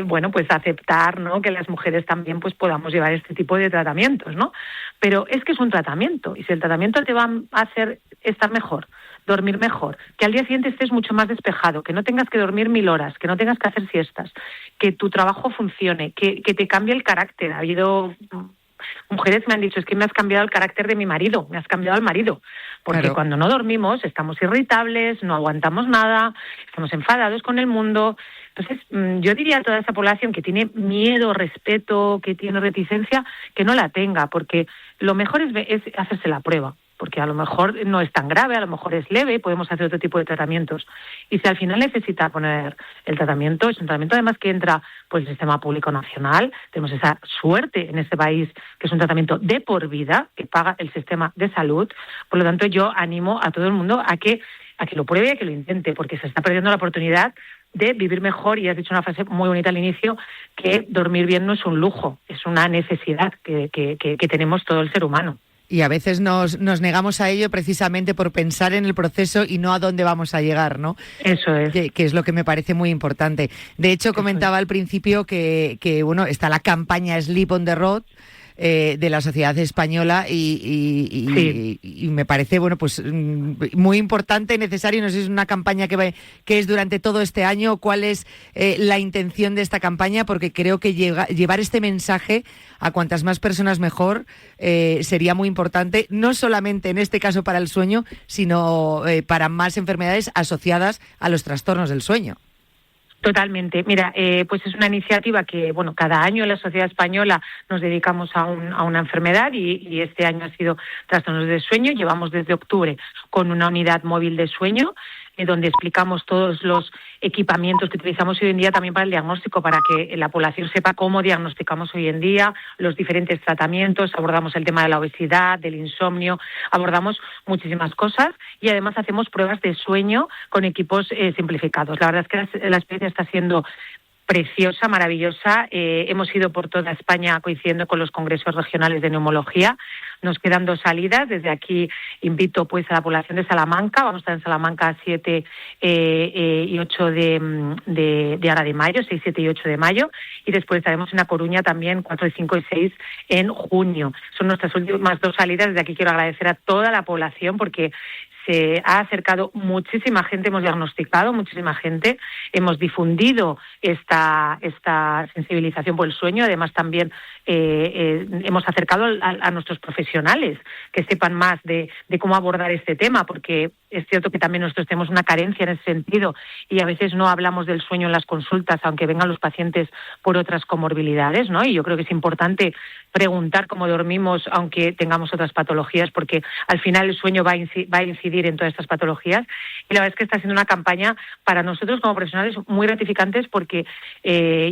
bueno, pues aceptar, ¿no? Que las mujeres también pues podamos llevar este tipo de tratamientos, ¿no? Pero es que es un tratamiento, y si el tratamiento te va a hacer estar mejor, dormir mejor, que al día siguiente estés mucho más despejado, que no tengas que dormir 1000 horas, que no tengas que hacer siestas, que tu trabajo funcione, que te cambie el carácter. Ha habido mujeres que me han dicho, es que me has cambiado el carácter de mi marido, me has cambiado al marido, porque claro, cuando no dormimos estamos irritables, no aguantamos nada, estamos enfadados con el mundo. Entonces, yo diría a toda esa población que tiene miedo, respeto, que tiene reticencia, que no la tenga, porque lo mejor es hacerse la prueba, porque a lo mejor no es tan grave, a lo mejor es leve, podemos hacer otro tipo de tratamientos. Y si al final necesita poner el tratamiento, es un tratamiento además que entra por el sistema público nacional, tenemos esa suerte en este país, que es un tratamiento de por vida, que paga el sistema de salud. Por lo tanto, yo animo a todo el mundo a que lo pruebe y a que lo intente, porque se está perdiendo la oportunidad de vivir mejor, y has dicho una frase muy bonita al inicio, que dormir bien no es un lujo, es una necesidad que tenemos todo el ser humano. Y a veces nos negamos a ello precisamente por pensar en el proceso y no a dónde vamos a llegar, ¿no? Eso es. Que es lo que me parece muy importante. De hecho, comentaba al principio que bueno, está la campaña Sleep on the Road, de la sociedad española y me parece bueno pues muy importante y necesario. No sé si es una campaña que es durante todo este año, cuál es la intención de esta campaña, porque creo que llevar este mensaje a cuantas más personas mejor sería muy importante, no solamente en este caso para el sueño, sino para más enfermedades asociadas a los trastornos del sueño. Totalmente. Mira, pues es una iniciativa que, bueno, cada año en la sociedad española nos dedicamos a una enfermedad y este año ha sido trastornos del sueño. Llevamos desde octubre con una unidad móvil de sueño, donde explicamos todos los equipamientos que utilizamos hoy en día también para el diagnóstico, para que la población sepa cómo diagnosticamos hoy en día, los diferentes tratamientos, abordamos el tema de la obesidad, del insomnio, abordamos muchísimas cosas y además hacemos pruebas de sueño con equipos simplificados. La verdad es que la experiencia está siendo preciosa, maravillosa. Hemos ido por toda España coincidiendo con los congresos regionales de neumología. Nos quedan 2 salidas. Desde aquí invito pues a la población de Salamanca. Vamos a estar en Salamanca 7 y 8 de ahora de mayo, 6, 7 y 8 de mayo. Y después estaremos en La Coruña también 4, 5 y 6 en junio. Son nuestras últimas 2 salidas. Desde aquí quiero agradecer a toda la población porque se ha acercado muchísima gente, hemos diagnosticado muchísima gente, hemos difundido esta sensibilización por el sueño. Además también hemos acercado a nuestros profesionales que sepan más de cómo abordar este tema, porque es cierto que también nosotros tenemos una carencia en ese sentido y a veces no hablamos del sueño en las consultas, aunque vengan los pacientes por otras comorbilidades, ¿no? Y yo creo que es importante preguntar cómo dormimos aunque tengamos otras patologías, porque al final el sueño va a incidir en todas estas patologías. Y la verdad es que está siendo una campaña para nosotros como profesionales muy gratificantes, porque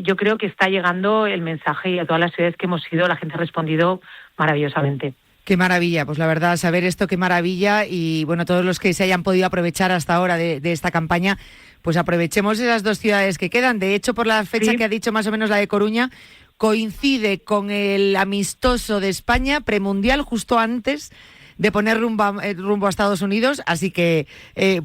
yo creo que está llegando el mensaje, y a todas las ciudades que hemos ido la gente ha respondido maravillosamente. Qué maravilla, pues la verdad, saber esto, qué maravilla. Y bueno, todos los que se hayan podido aprovechar hasta ahora de esta campaña, pues aprovechemos esas 2 ciudades que quedan. De hecho, por la fecha que ha dicho más o menos la de Coruña, coincide con el amistoso de España premundial justo antes de poner rumbo a Estados Unidos, así que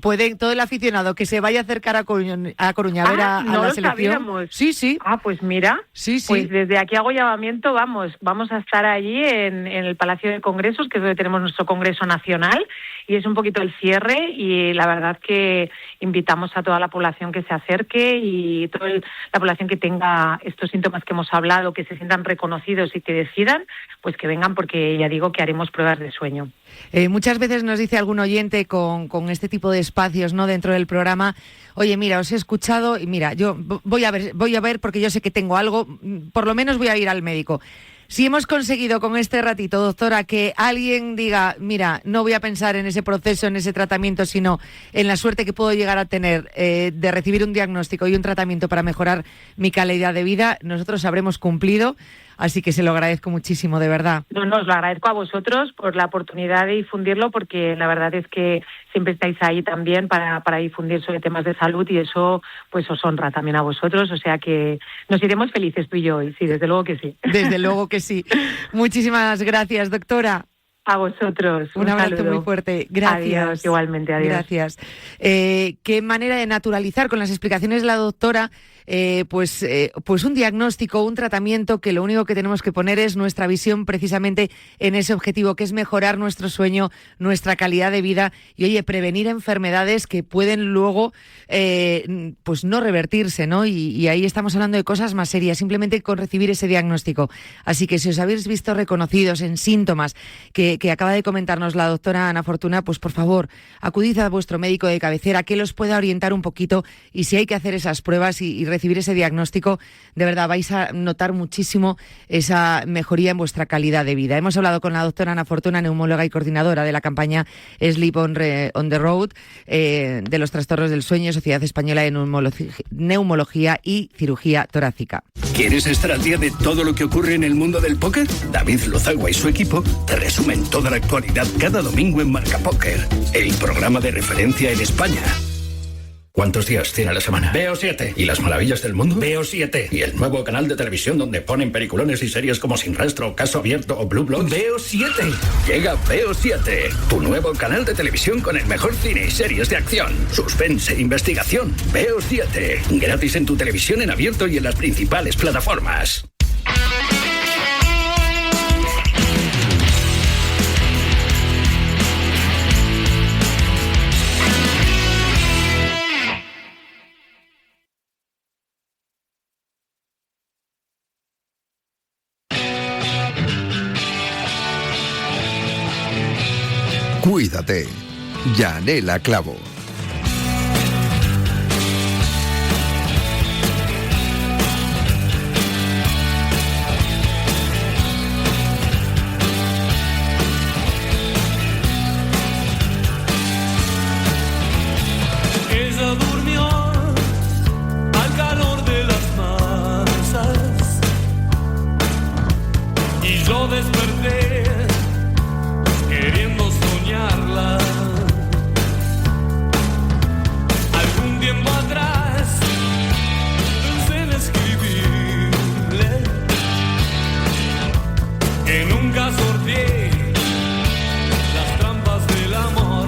puede todo el aficionado que se vaya a acercar a Coruña a ver a la selección. Sabíamos. Sí. Ah, pues mira, pues desde aquí hago llamamiento, vamos a estar allí en el Palacio de Congresos, que es donde tenemos nuestro Congreso Nacional, y es un poquito el cierre, y la verdad que invitamos a toda la población que se acerque y toda la población que tenga estos síntomas que hemos hablado, que se sientan reconocidos y que decidan, pues que vengan, porque ya digo que haremos pruebas de sueño. Muchas veces nos dice algún oyente con este tipo de espacios, ¿no?, dentro del programa: oye, mira, os he escuchado y mira, yo voy a ver porque yo sé que tengo algo, por lo menos voy a ir al médico. Si hemos conseguido con este ratito, doctora, que alguien diga, mira, no voy a pensar en ese proceso, en ese tratamiento, sino en la suerte que puedo llegar a tener de recibir un diagnóstico y un tratamiento para mejorar mi calidad de vida, nosotros habremos cumplido. Así que se lo agradezco muchísimo, de verdad. No, os lo agradezco a vosotros por la oportunidad de difundirlo, porque la verdad es que siempre estáis ahí también para difundir sobre temas de salud, y eso pues os honra también a vosotros. O sea que nos iremos felices tú y yo hoy, sí, desde luego que sí. Desde luego que sí. Muchísimas gracias, doctora. A vosotros. Un abrazo muy fuerte. Gracias. Adiós, igualmente, adiós. Gracias. Qué manera de naturalizar con las explicaciones de la doctora pues un diagnóstico, un tratamiento, que lo único que tenemos que poner es nuestra visión precisamente en ese objetivo, que es mejorar nuestro sueño, nuestra calidad de vida y, oye, prevenir enfermedades que pueden luego pues no revertirse, ¿no? Y ahí estamos hablando de cosas más serias, simplemente con recibir ese diagnóstico. Así que si os habéis visto reconocidos en síntomas que que acaba de comentarnos la doctora Ana Fortuna, pues por favor, acudid a vuestro médico de cabecera, que los pueda orientar un poquito, y si hay que hacer esas pruebas y recibir ese diagnóstico, de verdad vais a notar muchísimo esa mejoría en vuestra calidad de vida. Hemos hablado con la doctora Ana Fortuna, neumóloga y coordinadora de la campaña Sleep on the Road, de los trastornos del sueño, Sociedad Española de Neumología y Cirugía Torácica. ¿Quieres estar al día de todo lo que ocurre en el mundo del póker? David Lozagua y su equipo te resumen toda la actualidad cada domingo en Marca Póker, el programa de referencia en España. ¿Cuántos días tiene la semana? Veo 7. ¿Y las maravillas del mundo? Veo 7. ¿Y el nuevo canal de televisión donde ponen peliculones y series como Sin Rastro, Caso Abierto o Blue Bloods? Veo 7. Llega Veo 7, tu nuevo canal de televisión con el mejor cine y series de acción, suspense e investigación. Veo 7. Gratis en tu televisión en abierto y en las principales plataformas. Cuídate. Yanela Clavo. Ella durmió al calor de las masas y yo desperté queriendo soñarla. Algún tiempo atrás pensé en escribirle que nunca sorteé las trampas del amor.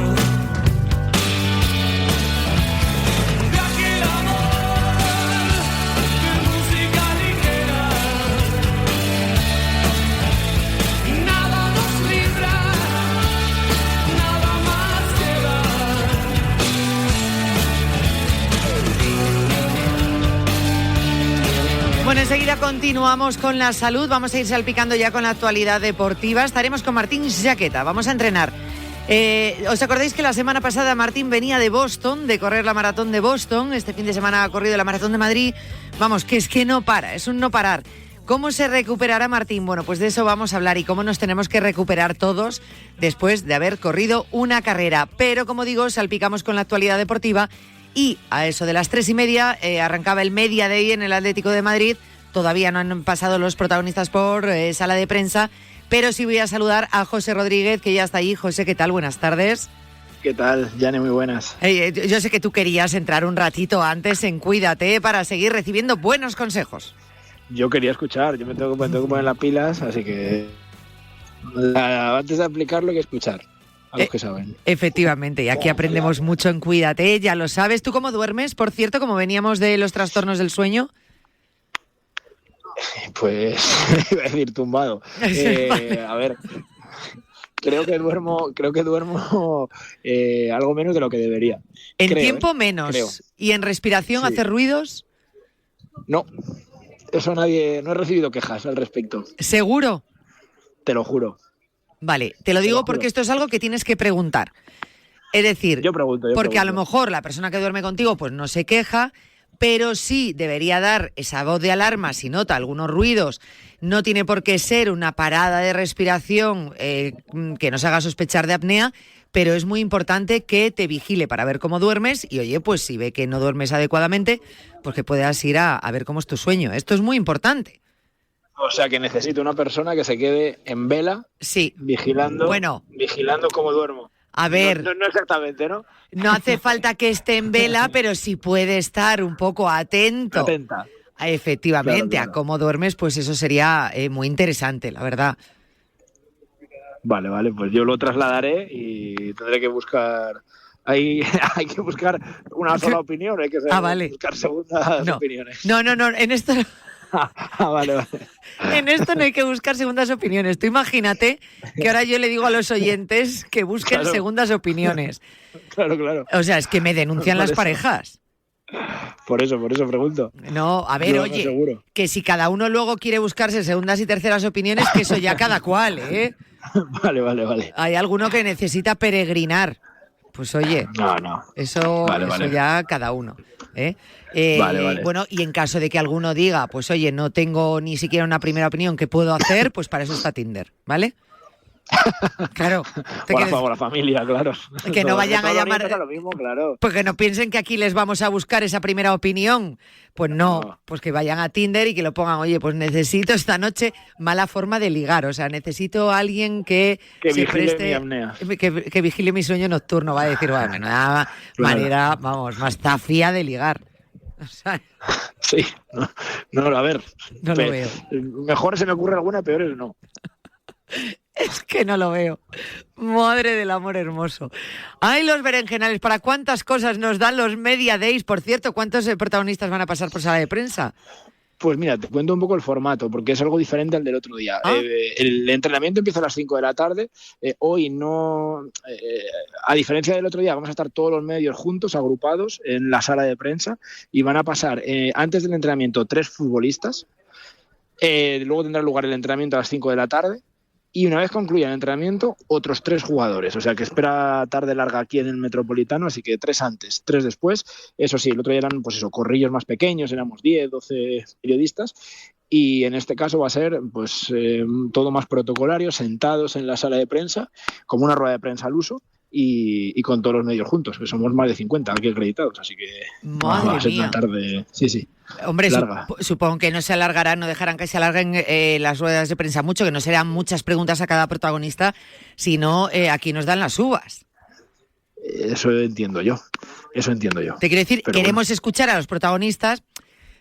De aquel amor de música ligera, nada nos libra, nada más queda. Bueno, enseguida continuamos con la salud. Vamos a ir salpicando ya con la actualidad deportiva. Estaremos con Martín Jaqueta. Vamos a entrenar. ¿Os acordáis que la semana pasada Martín venía de Boston, de correr la maratón de Boston? Este fin de semana ha corrido la maratón de Madrid. Vamos, que es que no para, es un no parar. ¿Cómo se recuperará Martín? Bueno, pues de eso vamos a hablar y cómo nos tenemos que recuperar todos después de haber corrido una carrera. Pero, como digo, salpicamos con la actualidad deportiva y a eso de las 3:30 arrancaba el Media Day en el Atlético de Madrid. Todavía no han pasado los protagonistas por sala de prensa, pero sí voy a saludar a José Rodríguez, que ya está ahí. José, ¿qué tal? Buenas tardes. ¿Qué tal, Yane? Muy buenas. Yo sé que tú querías entrar un ratito antes en Cuídate para seguir recibiendo buenos consejos. Yo quería escuchar, yo me tengo que poner las pilas, así que antes de aplicarlo hay que escuchar a los que saben. Efectivamente, y aquí aprendemos mucho en Cuídate, ya lo sabes. ¿Tú cómo duermes? Por cierto, como veníamos de los trastornos del sueño. Pues iba a decir tumbado. A ver, creo que duermo algo menos de lo que debería. En tiempo menos. Creo. ¿Y en respiración Sí. hace ruidos? No, eso no he recibido quejas al respecto, ¿Seguro? te lo juro. Vale, te lo digo porque esto es algo que tienes que preguntar. Es decir, Yo pregunto. porque a lo mejor la persona que duerme contigo pues no se queja, pero sí debería dar esa voz de alarma si nota algunos ruidos. No tiene por qué ser una parada de respiración que nos haga sospechar de apnea, pero es muy importante que te vigile para ver cómo duermes y, oye, pues si ve que no duermes adecuadamente, pues que puedas ir a ver cómo es tu sueño. Esto es muy importante. O sea, que necesito una persona que se quede en vela, Sí. vigilando cómo duermo. A ver, No exactamente, ¿no? no hace falta que esté en vela, pero sí puede estar un poco atenta. Efectivamente, Claro. a cómo duermes, pues eso sería muy interesante, la verdad. Vale, pues yo lo trasladaré y tendré que buscar... Hay que buscar una sola opinión, hay que vale. buscar segundas opiniones. No, en esto no. Vale. En esto no hay que buscar segundas opiniones. Tú imagínate que ahora yo le digo a los oyentes que busquen segundas opiniones. Claro. O sea, es que me denuncian las eso. parejas. Por eso pregunto. No, a ver, Yo oye, seguro. que si cada uno luego quiere buscarse segundas y terceras opiniones, que eso ya cada cual, ¿eh? Vale. Hay alguno que necesita peregrinar. Pues oye, No. eso ya cada uno. Vale. Bueno, y en caso de que alguno diga, pues oye, no tengo ni siquiera una primera opinión, ¿qué puedo hacer? Pues para eso está Tinder, ¿vale? Claro. Por la familia, claro. Que no vayan a llamar. Lo mismo, claro. Pues que no piensen que aquí les vamos a buscar esa primera opinión. Pues no, pues que vayan a Tinder y que lo pongan, oye, pues necesito esta noche mala forma de ligar. O sea, necesito a alguien que se vigile preste. mi apnea. Que vigile mi sueño nocturno. Va a decir, bueno, menuda manera, vamos, más zafía de ligar. O sea, sí, no, a ver. No lo veo. Mejor se me ocurre alguna, peores no. Es que no lo veo. Madre del amor hermoso. Ay, los berenjenales, ¿para cuántas cosas nos dan los Media Days? Por cierto, ¿cuántos protagonistas van a pasar por sala de prensa? Pues mira, te cuento un poco el formato, porque es algo diferente al del otro día. El entrenamiento empieza a las 5 de la tarde. Hoy no, a diferencia del otro día, vamos a estar todos los medios juntos, agrupados en la sala de prensa, y van a pasar, antes del entrenamiento, 3 futbolistas. Luego tendrá lugar el entrenamiento a las 5 de la tarde. Y una vez concluya el entrenamiento, otros 3 jugadores. O sea que espera tarde larga aquí en el Metropolitano, así que 3 antes, 3 después. Eso sí, el otro día eran pues eso, corrillos más pequeños, éramos 10, 12 periodistas. Y en este caso va a ser pues todo más protocolario, sentados en la sala de prensa, como una rueda de prensa al uso. Y con todos los medios juntos, que somos más de 50 aquí acreditados, así que va a ser una tarde, sí. Hombre, supongo que no se alargarán, no dejarán que se alarguen las ruedas de prensa mucho, que no serán muchas preguntas a cada protagonista, sino aquí nos dan las uvas. Eso entiendo yo. Te quiero decir, pero queremos escuchar a los protagonistas,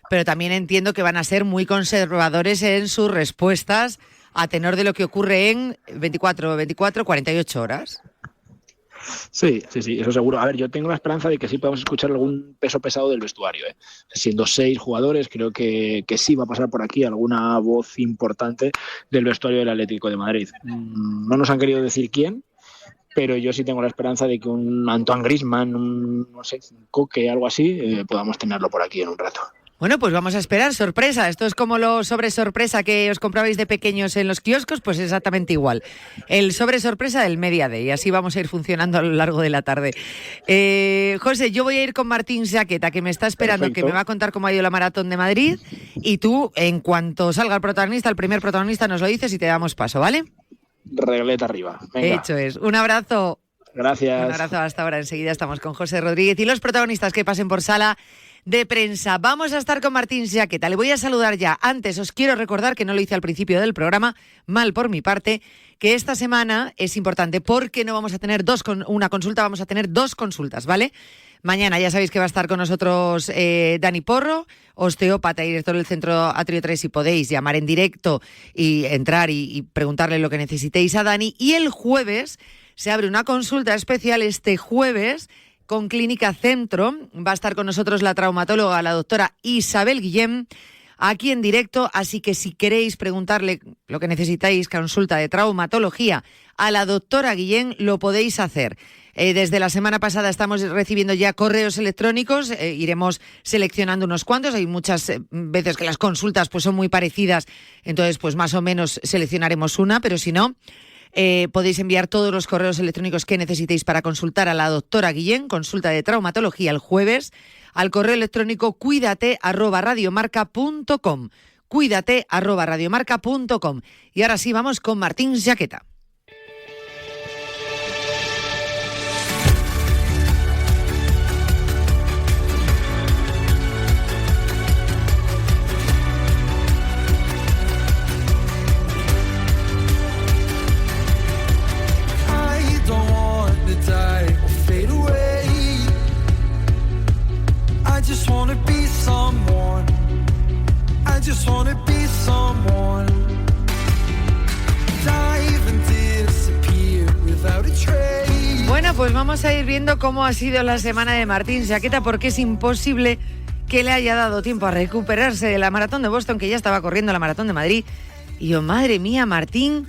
pero también entiendo que van a ser muy conservadores en sus respuestas a tenor de lo que ocurre en 48 horas. Sí, eso seguro. A ver, yo tengo la esperanza de que sí podamos escuchar algún peso pesado del vestuario. Siendo 6 jugadores, creo que sí va a pasar por aquí alguna voz importante del vestuario del Atlético de Madrid. No nos han querido decir quién, pero yo sí tengo la esperanza de que un Antoine Griezmann, un Coque, algo así, podamos tenerlo por aquí en un rato. Bueno, pues vamos a esperar, sorpresa. Esto es como los sobre sorpresa que os comprabais de pequeños en los kioscos, pues exactamente igual. El sobre sorpresa del Media Day, y así vamos a ir funcionando a lo largo de la tarde. José, yo voy a ir con Martín Jaqueta, que me está esperando. Perfecto. Que me va a contar cómo ha ido la Maratón de Madrid, y tú, en cuanto salga el protagonista, el primer protagonista, nos lo dices y te damos paso, ¿vale? Regleta arriba. Venga. Hecho es. Un abrazo. Gracias. Un abrazo hasta ahora. Enseguida estamos con José Rodríguez y los protagonistas que pasen por sala de prensa. Vamos a estar con Martín Jaqueta. Le voy a saludar ya. Antes os quiero recordar, que no lo hice al principio del programa, mal por mi parte, que esta semana es importante porque no vamos a tener una consulta, vamos a tener 2 consultas, ¿vale? Mañana ya sabéis que va a estar con nosotros Dani Porro, osteópata y director del Centro Atrio 3, y podéis llamar en directo y entrar y preguntarle lo que necesitéis a Dani. Y el jueves se abre una consulta especial este jueves con Clínica Centro. Va a estar con nosotros la traumatóloga, la doctora Isabel Guillén, aquí en directo. Así que si queréis preguntarle lo que necesitáis, consulta de traumatología, a la doctora Guillén, lo podéis hacer. Desde la semana pasada estamos recibiendo ya correos electrónicos, iremos seleccionando unos cuantos. Hay muchas veces que las consultas pues son muy parecidas, entonces pues más o menos seleccionaremos una, pero si no, podéis enviar todos los correos electrónicos que necesitéis para consultar a la doctora Guillén, consulta de traumatología el jueves, al correo electrónico cuidate@radiomarca.com. Cuidate@radiomarca.com. Y ahora sí, vamos con Martín Jaqueta. Bueno, pues vamos a ir viendo cómo ha sido la semana de Martín Jaqueta, porque es imposible que le haya dado tiempo a recuperarse de la Maratón de Boston, que ya estaba corriendo la Maratón de Madrid. Y yo, madre mía, Martín,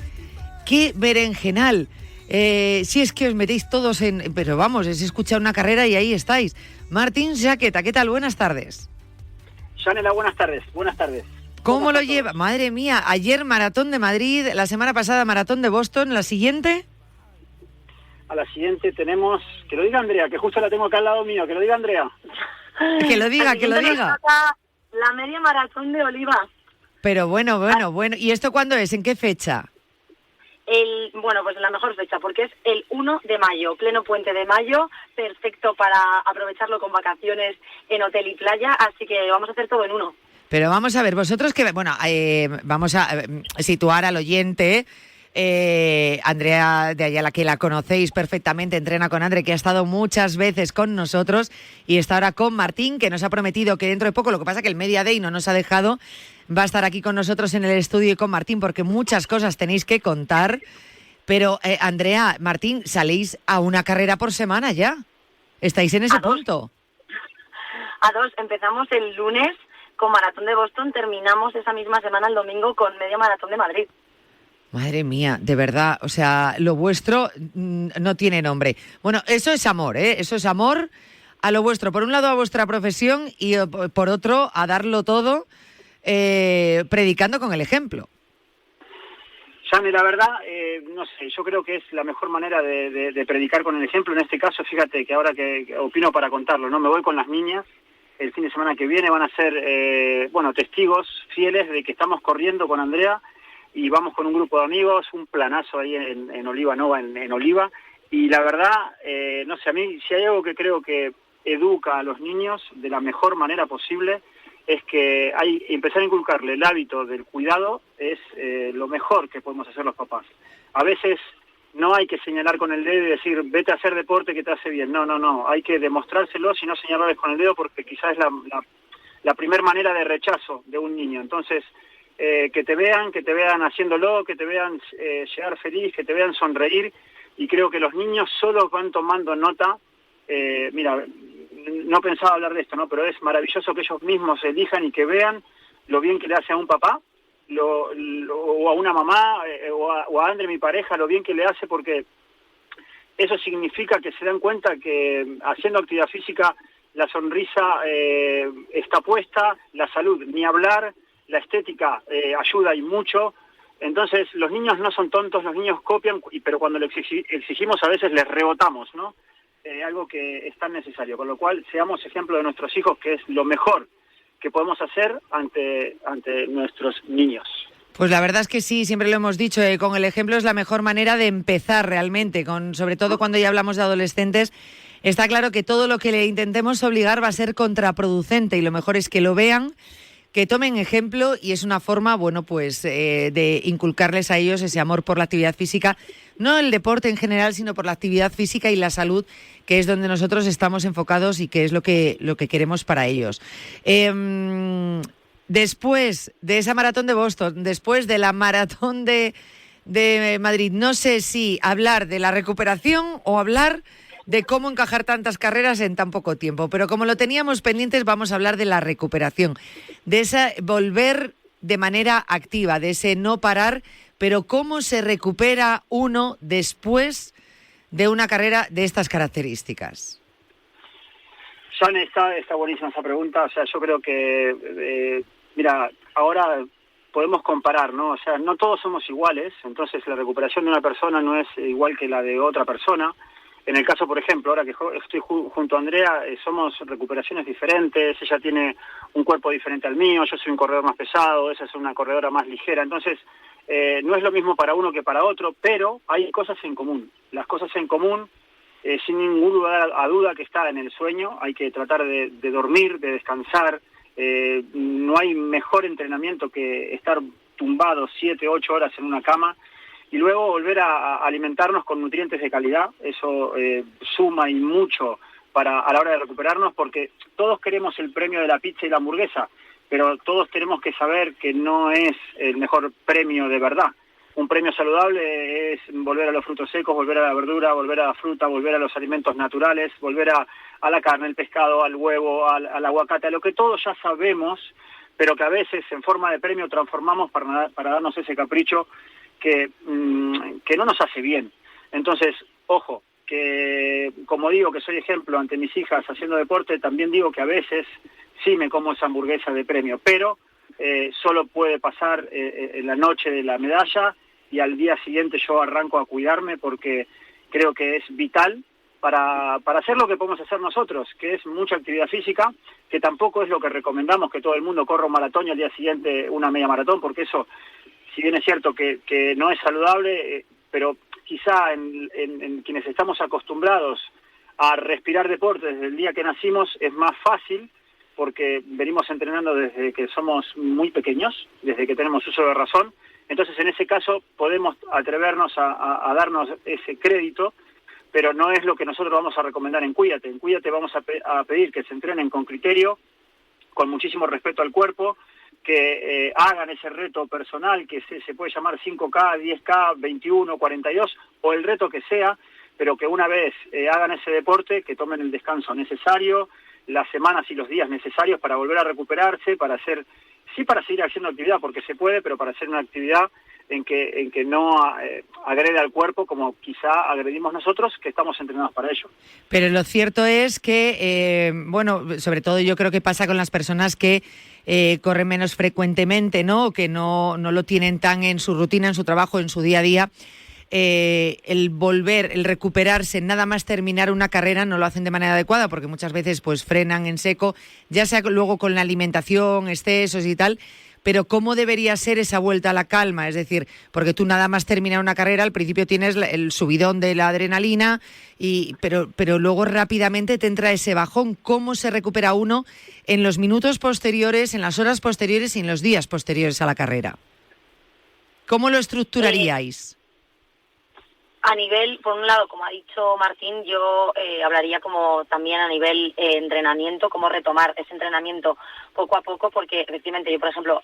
qué berenjenal. Si es que os metéis todos en... Pero vamos, es escuchar una carrera y ahí estáis. Martín Jaqueta, ¿qué tal? Buenas tardes. Janela, buenas tardes. ¿Cómo lo lleva? Madre mía, ayer maratón de Madrid, la semana pasada maratón de Boston, ¿la siguiente? A la siguiente tenemos, que lo diga Andrea, que justo la tengo acá al lado mío, que lo diga Andrea. Que lo diga, que lo diga. La media maratón de Oliva. Pero bueno. ¿Y esto cuándo es? ¿En qué fecha? Bueno, pues la mejor fecha, porque es el 1 de mayo, pleno puente de mayo, perfecto para aprovecharlo con vacaciones en hotel y playa, así que vamos a hacer todo en uno. Pero vamos a ver, vosotros que... Bueno, vamos a situar al oyente. Andrea de Ayala, que la conocéis perfectamente, entrena con Andre, que ha estado muchas veces con nosotros y está ahora con Martín, que nos ha prometido que dentro de poco, lo que pasa que el Media Day no nos ha dejado, va a estar aquí con nosotros en el estudio y con Martín, porque muchas cosas tenéis que contar. Pero, Andrea, Martín, saléis a una carrera por semana ya. ¿Estáis en ese punto? A 2, empezamos el lunes con Maratón de Boston, terminamos esa misma semana el domingo con Media Maratón de Madrid. Madre mía, de verdad, o sea, lo vuestro no tiene nombre. Bueno, eso es amor, ¿eh? Eso es amor a lo vuestro. Por un lado a vuestra profesión y por otro a darlo todo predicando con el ejemplo. Sane, la verdad, no sé, yo creo que es la mejor manera de predicar con el ejemplo. En este caso, fíjate que ahora que opino para contarlo, ¿no? Me voy con las niñas. El fin de semana que viene van a ser, testigos fieles de que estamos corriendo con Andrea y vamos con un grupo de amigos, un planazo ahí en Oliva Nova, en Oliva. Y la verdad, no sé, a mí si hay algo que creo que educa a los niños de la mejor manera posible, es que empezar a inculcarle el hábito del cuidado es lo mejor que podemos hacer los papás. A veces no hay que señalar con el dedo y decir, vete a hacer deporte que te hace bien. No, hay que demostrárselo, y no señalarles con el dedo, porque quizás es la primer manera de rechazo de un niño. Entonces, que te vean haciéndolo, que te vean llegar feliz, que te vean sonreír, y creo que los niños solo van tomando nota. Mira, no pensaba hablar de esto, ¿no? Pero es maravilloso que ellos mismos elijan y que vean lo bien que le hace a un papá, o a una mamá, o a Andre, mi pareja, lo bien que le hace, porque eso significa que se dan cuenta que haciendo actividad física la sonrisa está puesta, la salud, ni hablar, la estética ayuda y mucho. Entonces los niños no son tontos, los niños copian, pero cuando le exigimos a veces les rebotamos, ¿no? Algo que es tan necesario, con lo cual seamos ejemplo de nuestros hijos, que es lo mejor que podemos hacer ante nuestros niños. Pues la verdad es que sí, siempre lo hemos dicho, con el ejemplo es la mejor manera de empezar realmente, sobre todo cuando ya hablamos de adolescentes. Está claro que todo lo que le intentemos obligar va a ser contraproducente, y lo mejor es que lo vean, que tomen ejemplo, y es una forma, de inculcarles a ellos ese amor por la actividad física, no el deporte en general, sino por la actividad física y la salud, que es donde nosotros estamos enfocados y que es lo que queremos para ellos. Después de esa maratón de Boston, después de la maratón de Madrid, no sé si hablar de la recuperación o hablar de cómo encajar tantas carreras en tan poco tiempo, pero como lo teníamos pendientes, vamos a hablar de la recuperación, de esa volver de manera activa, de ese no parar, pero cómo se recupera uno después de una carrera de estas características. Sane, está buenísima esa pregunta. O sea, yo creo que, mira, ahora podemos comparar, ¿no? O sea, no todos somos iguales, entonces la recuperación de una persona no es igual que la de otra persona. En el caso, por ejemplo, ahora que estoy junto a Andrea, somos recuperaciones diferentes. Ella tiene un cuerpo diferente al mío, yo soy un corredor más pesado, ella es una corredora más ligera. Entonces, no es lo mismo para uno que para otro, pero hay cosas en común. Las cosas en común, sin ningún lugar a duda, que está en el sueño. Hay que tratar de dormir, de descansar. No hay mejor entrenamiento que estar tumbado 7, 8 horas en una cama, y luego volver a alimentarnos con nutrientes de calidad. Eso suma y mucho a la hora de recuperarnos, porque todos queremos el premio de la pizza y la hamburguesa, pero todos tenemos que saber que no es el mejor premio de verdad. Un premio saludable es volver a los frutos secos, volver a la verdura, volver a la fruta, volver a los alimentos naturales, volver a la carne, el pescado, al huevo, al aguacate, a lo que todos ya sabemos, pero que a veces en forma de premio transformamos para darnos ese capricho que no nos hace bien. Entonces, ojo, que como digo que soy ejemplo ante mis hijas haciendo deporte, también digo que a veces sí me como esa hamburguesa de premio, pero solo puede pasar en la noche de la medalla, y al día siguiente yo arranco a cuidarme porque creo que es vital para hacer lo que podemos hacer nosotros, que es mucha actividad física, que tampoco es lo que recomendamos que todo el mundo corra un maratón y al día siguiente una media maratón, porque eso, si bien es cierto que no es saludable, pero quizá en quienes estamos acostumbrados a respirar deporte desde el día que nacimos es más fácil, porque venimos entrenando desde que somos muy pequeños, desde que tenemos uso de razón. Entonces, en ese caso, podemos atrevernos a darnos ese crédito, pero no es lo que nosotros vamos a recomendar en Cuídate. En Cuídate vamos a pedir que se entrenen con criterio, con muchísimo respeto al cuerpo, que hagan ese reto personal que se puede llamar 5K, 10K, 21, 42, o el reto que sea, pero que una vez hagan ese deporte, que tomen el descanso necesario, las semanas y los días necesarios para volver a recuperarse, para seguir haciendo actividad, porque se puede, pero para hacer una actividad en que no agrede al cuerpo como quizá agredimos nosotros, que estamos entrenados para ello. Pero lo cierto es que, sobre todo yo creo que pasa con las personas que corren menos frecuentemente, ¿no? Que no lo tienen tan en su rutina, en su trabajo, en su día a día. El recuperarse, nada más terminar una carrera, no lo hacen de manera adecuada, porque muchas veces pues frenan en seco, ya sea luego con la alimentación, excesos y tal. Pero ¿cómo debería ser esa vuelta a la calma? Es decir, porque tú nada más terminar una carrera, al principio tienes el subidón de la adrenalina, pero luego rápidamente te entra ese bajón. ¿Cómo se recupera uno en los minutos posteriores, en las horas posteriores y en los días posteriores a la carrera? ¿Cómo lo estructuraríais? A nivel, por un lado, como ha dicho Martín, yo hablaría como también a nivel entrenamiento, cómo retomar ese entrenamiento poco a poco, porque efectivamente yo, por ejemplo,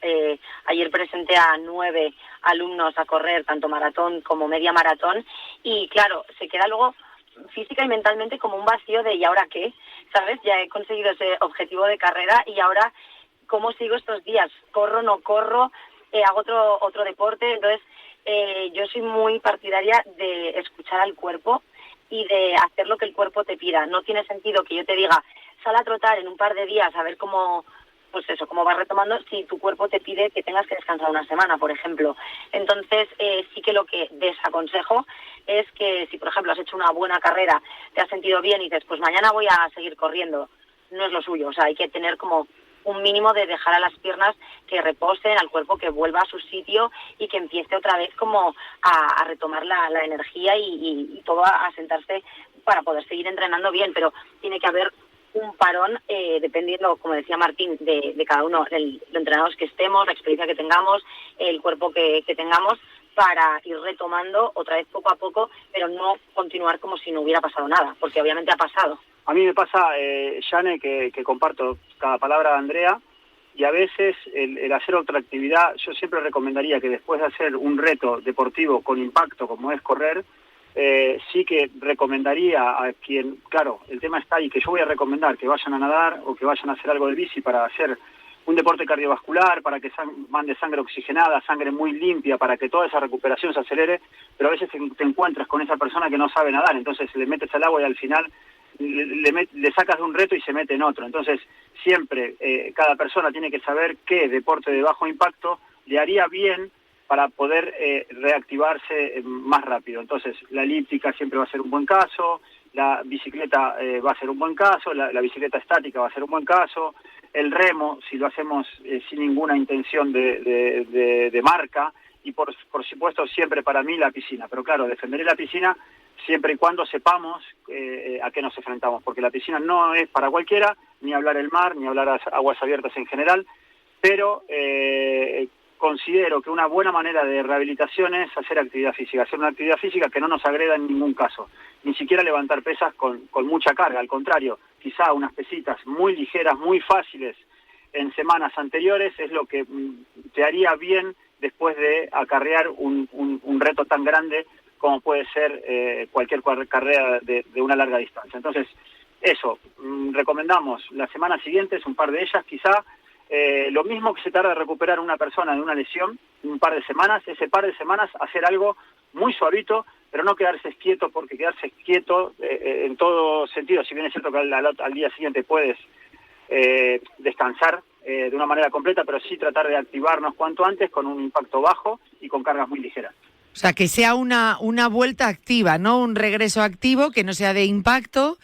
ayer presenté a 9 alumnos a correr tanto maratón como media maratón, y claro, se queda luego física y mentalmente como un vacío de ¿y ahora qué? ¿Sabes? Ya he conseguido ese objetivo de carrera y ahora ¿cómo sigo estos días? ¿Corro, no corro? ¿Hago otro deporte? Entonces, yo soy muy partidaria de escuchar al cuerpo y de hacer lo que el cuerpo te pida. No tiene sentido que yo te diga, sal a trotar en un par de días a ver cómo vas retomando, si tu cuerpo te pide que tengas que descansar una semana, por ejemplo. Entonces, sí que lo que desaconsejo es que si, por ejemplo, has hecho una buena carrera, te has sentido bien y dices, pues mañana voy a seguir corriendo, no es lo suyo. O sea, hay que tener como un mínimo de dejar a las piernas que reposen, al cuerpo que vuelva a su sitio y que empiece otra vez como a retomar la energía y todo a sentarse para poder seguir entrenando bien, pero tiene que haber un parón dependiendo, como decía Martín, de cada uno, los entrenados que estemos, la experiencia que tengamos, el cuerpo que tengamos, para ir retomando otra vez poco a poco, pero no continuar como si no hubiera pasado nada, porque obviamente ha pasado. A mí me pasa, Jane, que comparto cada palabra de Andrea, y a veces el hacer otra actividad, yo siempre recomendaría que después de hacer un reto deportivo con impacto como es correr, sí que recomendaría a quien, claro, el tema está ahí, que yo voy a recomendar que vayan a nadar o que vayan a hacer algo de bici para hacer un deporte cardiovascular, para que mande sangre oxigenada, sangre muy limpia, para que toda esa recuperación se acelere, pero a veces te encuentras con esa persona que no sabe nadar, entonces le metes al agua y al final le sacas de un reto y se mete en otro. Entonces siempre cada persona tiene que saber qué deporte de bajo impacto le haría bien para poder reactivarse más rápido. Entonces la elíptica siempre va a ser un buen caso, la bicicleta va a ser un buen caso, la bicicleta estática va a ser un buen caso, el remo si lo hacemos sin ninguna intención de marca, y por supuesto siempre para mí la piscina. Pero claro, defenderé la piscina siempre y cuando sepamos a qué nos enfrentamos, porque la piscina no es para cualquiera, ni hablar el mar, ni hablar aguas abiertas en general, pero considero que una buena manera de rehabilitación es hacer actividad física, hacer una actividad física que no nos agreda en ningún caso, ni siquiera levantar pesas con mucha carga, al contrario, quizá unas pesitas muy ligeras, muy fáciles en semanas anteriores es lo que te haría bien después de acarrear un reto tan grande como puede ser cualquier carrera de una larga distancia. Entonces, eso, recomendamos las semanas siguientes, un par de ellas quizá, lo mismo que se tarda en recuperar una persona de una lesión, un par de semanas, ese par de semanas hacer algo muy suavito, pero no quedarse quieto, porque quedarse quieto en todo sentido, si bien es cierto que al día siguiente puedes descansar de una manera completa, pero sí tratar de activarnos cuanto antes con un impacto bajo y con cargas muy ligeras. O sea, que sea una vuelta activa, ¿no? Un regreso activo, que no sea de impacto,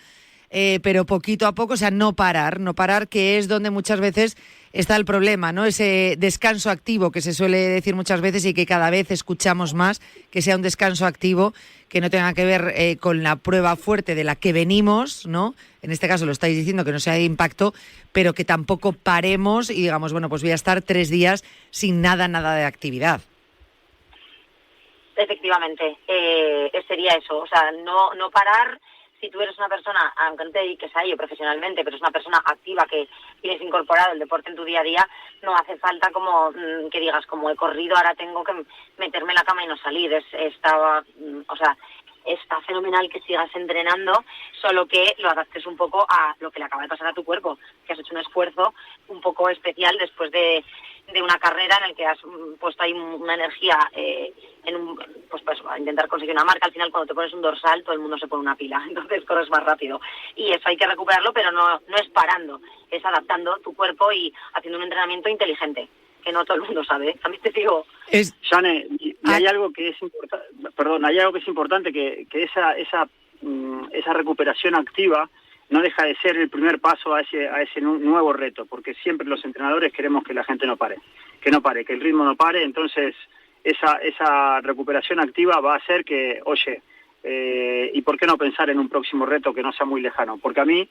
pero poquito a poco, o sea, no parar, que es donde muchas veces está el problema, ¿no? Ese descanso activo que se suele decir muchas veces y que cada vez escuchamos más, que sea un descanso activo que no tenga que ver con la prueba fuerte de la que venimos, ¿no? En este caso lo estáis diciendo, que no sea de impacto, pero que tampoco paremos y digamos, bueno, pues voy a estar 3 días sin nada de actividad. Efectivamente, sería eso, o sea, no parar. Si tú eres una persona, aunque no te dediques a ello profesionalmente, pero es una persona activa que tienes incorporado el deporte en tu día a día, no hace falta como que digas, como he corrido, ahora tengo que meterme en la cama y no salir. Está fenomenal que sigas entrenando, solo que lo adaptes un poco a lo que le acaba de pasar a tu cuerpo, que has hecho un esfuerzo un poco especial después de una carrera en el que has puesto ahí una energía a intentar conseguir una marca. Al final, cuando te pones un dorsal, todo el mundo se pone una pila, entonces corres más rápido. Y eso hay que recuperarlo, pero no es parando, es adaptando tu cuerpo y haciendo un entrenamiento inteligente, que no todo el mundo sabe. También te digo... Shane, hay algo que es importante, que esa recuperación activa no deja de ser el primer paso a ese nuevo reto, porque siempre los entrenadores queremos que la gente no pare, que el ritmo no pare. Entonces esa recuperación activa va a hacer que, ¿y por qué no pensar en un próximo reto que no sea muy lejano? Porque a mí,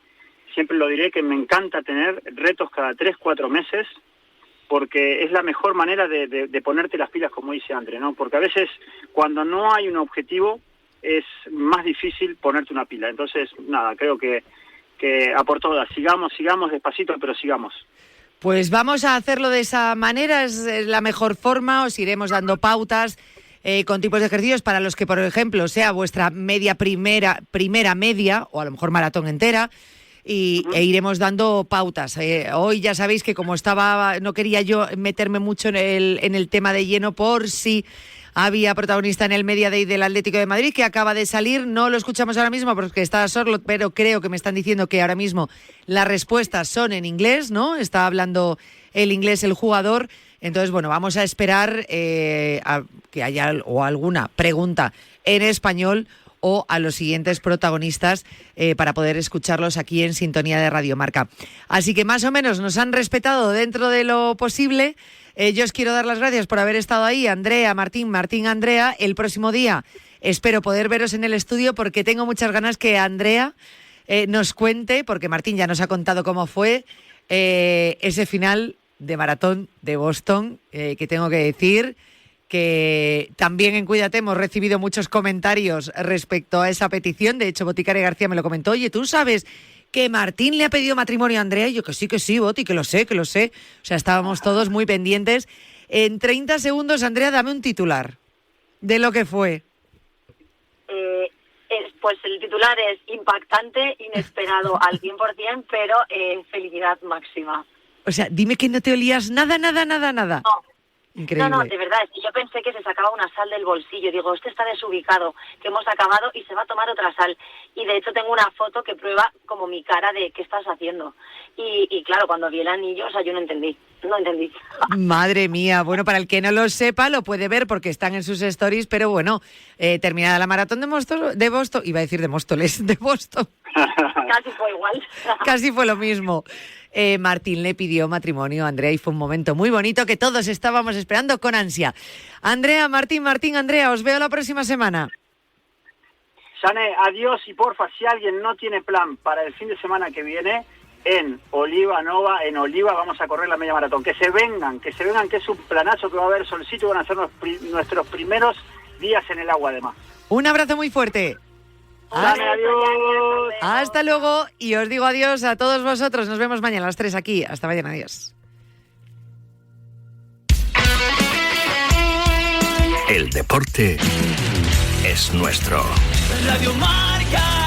siempre lo diré, que me encanta tener retos cada 3-4 meses, porque es la mejor manera de ponerte las pilas, como dice André, ¿no? Porque a veces cuando no hay un objetivo es más difícil ponerte una pila. Entonces, nada, creo que a por todas, sigamos despacito, pero sigamos. Pues vamos a hacerlo de esa manera, es la mejor forma. Os iremos dando pautas con tipos de ejercicios para los que, por ejemplo, sea vuestra primera media, o a lo mejor maratón entera, e iremos dando pautas. Hoy ya sabéis que como no quería yo meterme mucho en el tema de lleno por si había protagonista en el Media Day del Atlético de Madrid, que acaba de salir. No lo escuchamos ahora mismo porque está solo, pero creo que me están diciendo que ahora mismo las respuestas son en inglés, ¿no? Está hablando el inglés el jugador. Entonces, bueno, vamos a esperar a que haya alguna pregunta en español o a los siguientes protagonistas para poder escucharlos aquí en sintonía de Radio Marca. Así que más o menos nos han respetado dentro de lo posible. Yo os quiero dar las gracias por haber estado ahí, Andrea, Martín, Andrea. El próximo día espero poder veros en el estudio porque tengo muchas ganas que Andrea nos cuente, porque Martín ya nos ha contado cómo fue ese final de maratón de Boston, que tengo que decir que también en Cuídate hemos recibido muchos comentarios respecto a esa petición. De hecho, Boticari García me lo comentó. Oye, ¿tú sabes que Martín le ha pedido matrimonio a Andrea? Y yo que sí, Boti, que lo sé. O sea, estábamos todos muy pendientes. En 30 segundos, Andrea, dame un titular de lo que fue. Pues el titular es impactante, inesperado al 100%, pero felicidad máxima. O sea, dime que no te olías nada. No. Increíble. No, de verdad, es que yo pensé que se sacaba una sal del bolsillo. Digo, este está desubicado, que hemos acabado y se va a tomar otra sal. Y de hecho tengo una foto que prueba como mi cara de ¿qué estás haciendo? Y claro, cuando vi el anillo, o sea, yo no entendí. Madre mía, bueno, para el que no lo sepa, lo puede ver porque están en sus stories, pero bueno, terminada la maratón de Boston, iba a decir de Móstoles, de Boston. Casi fue igual. Casi fue lo mismo. Martín le pidió matrimonio a Andrea y fue un momento muy bonito que todos estábamos esperando con ansia. Andrea, Martín, Andrea, os veo la próxima semana. Shane, adiós y porfa, si alguien no tiene plan para el fin de semana que viene, en Oliva Nova, en Oliva, vamos a correr la media maratón. Que se vengan, que es un planazo, que va a haber solcito y van a ser nuestros primeros días en el agua además. Un abrazo muy fuerte. Adiós. Hasta luego y os digo adiós a todos vosotros. Nos vemos mañana a las 3 aquí. Hasta mañana, adiós. El deporte es nuestro. Radio Marca.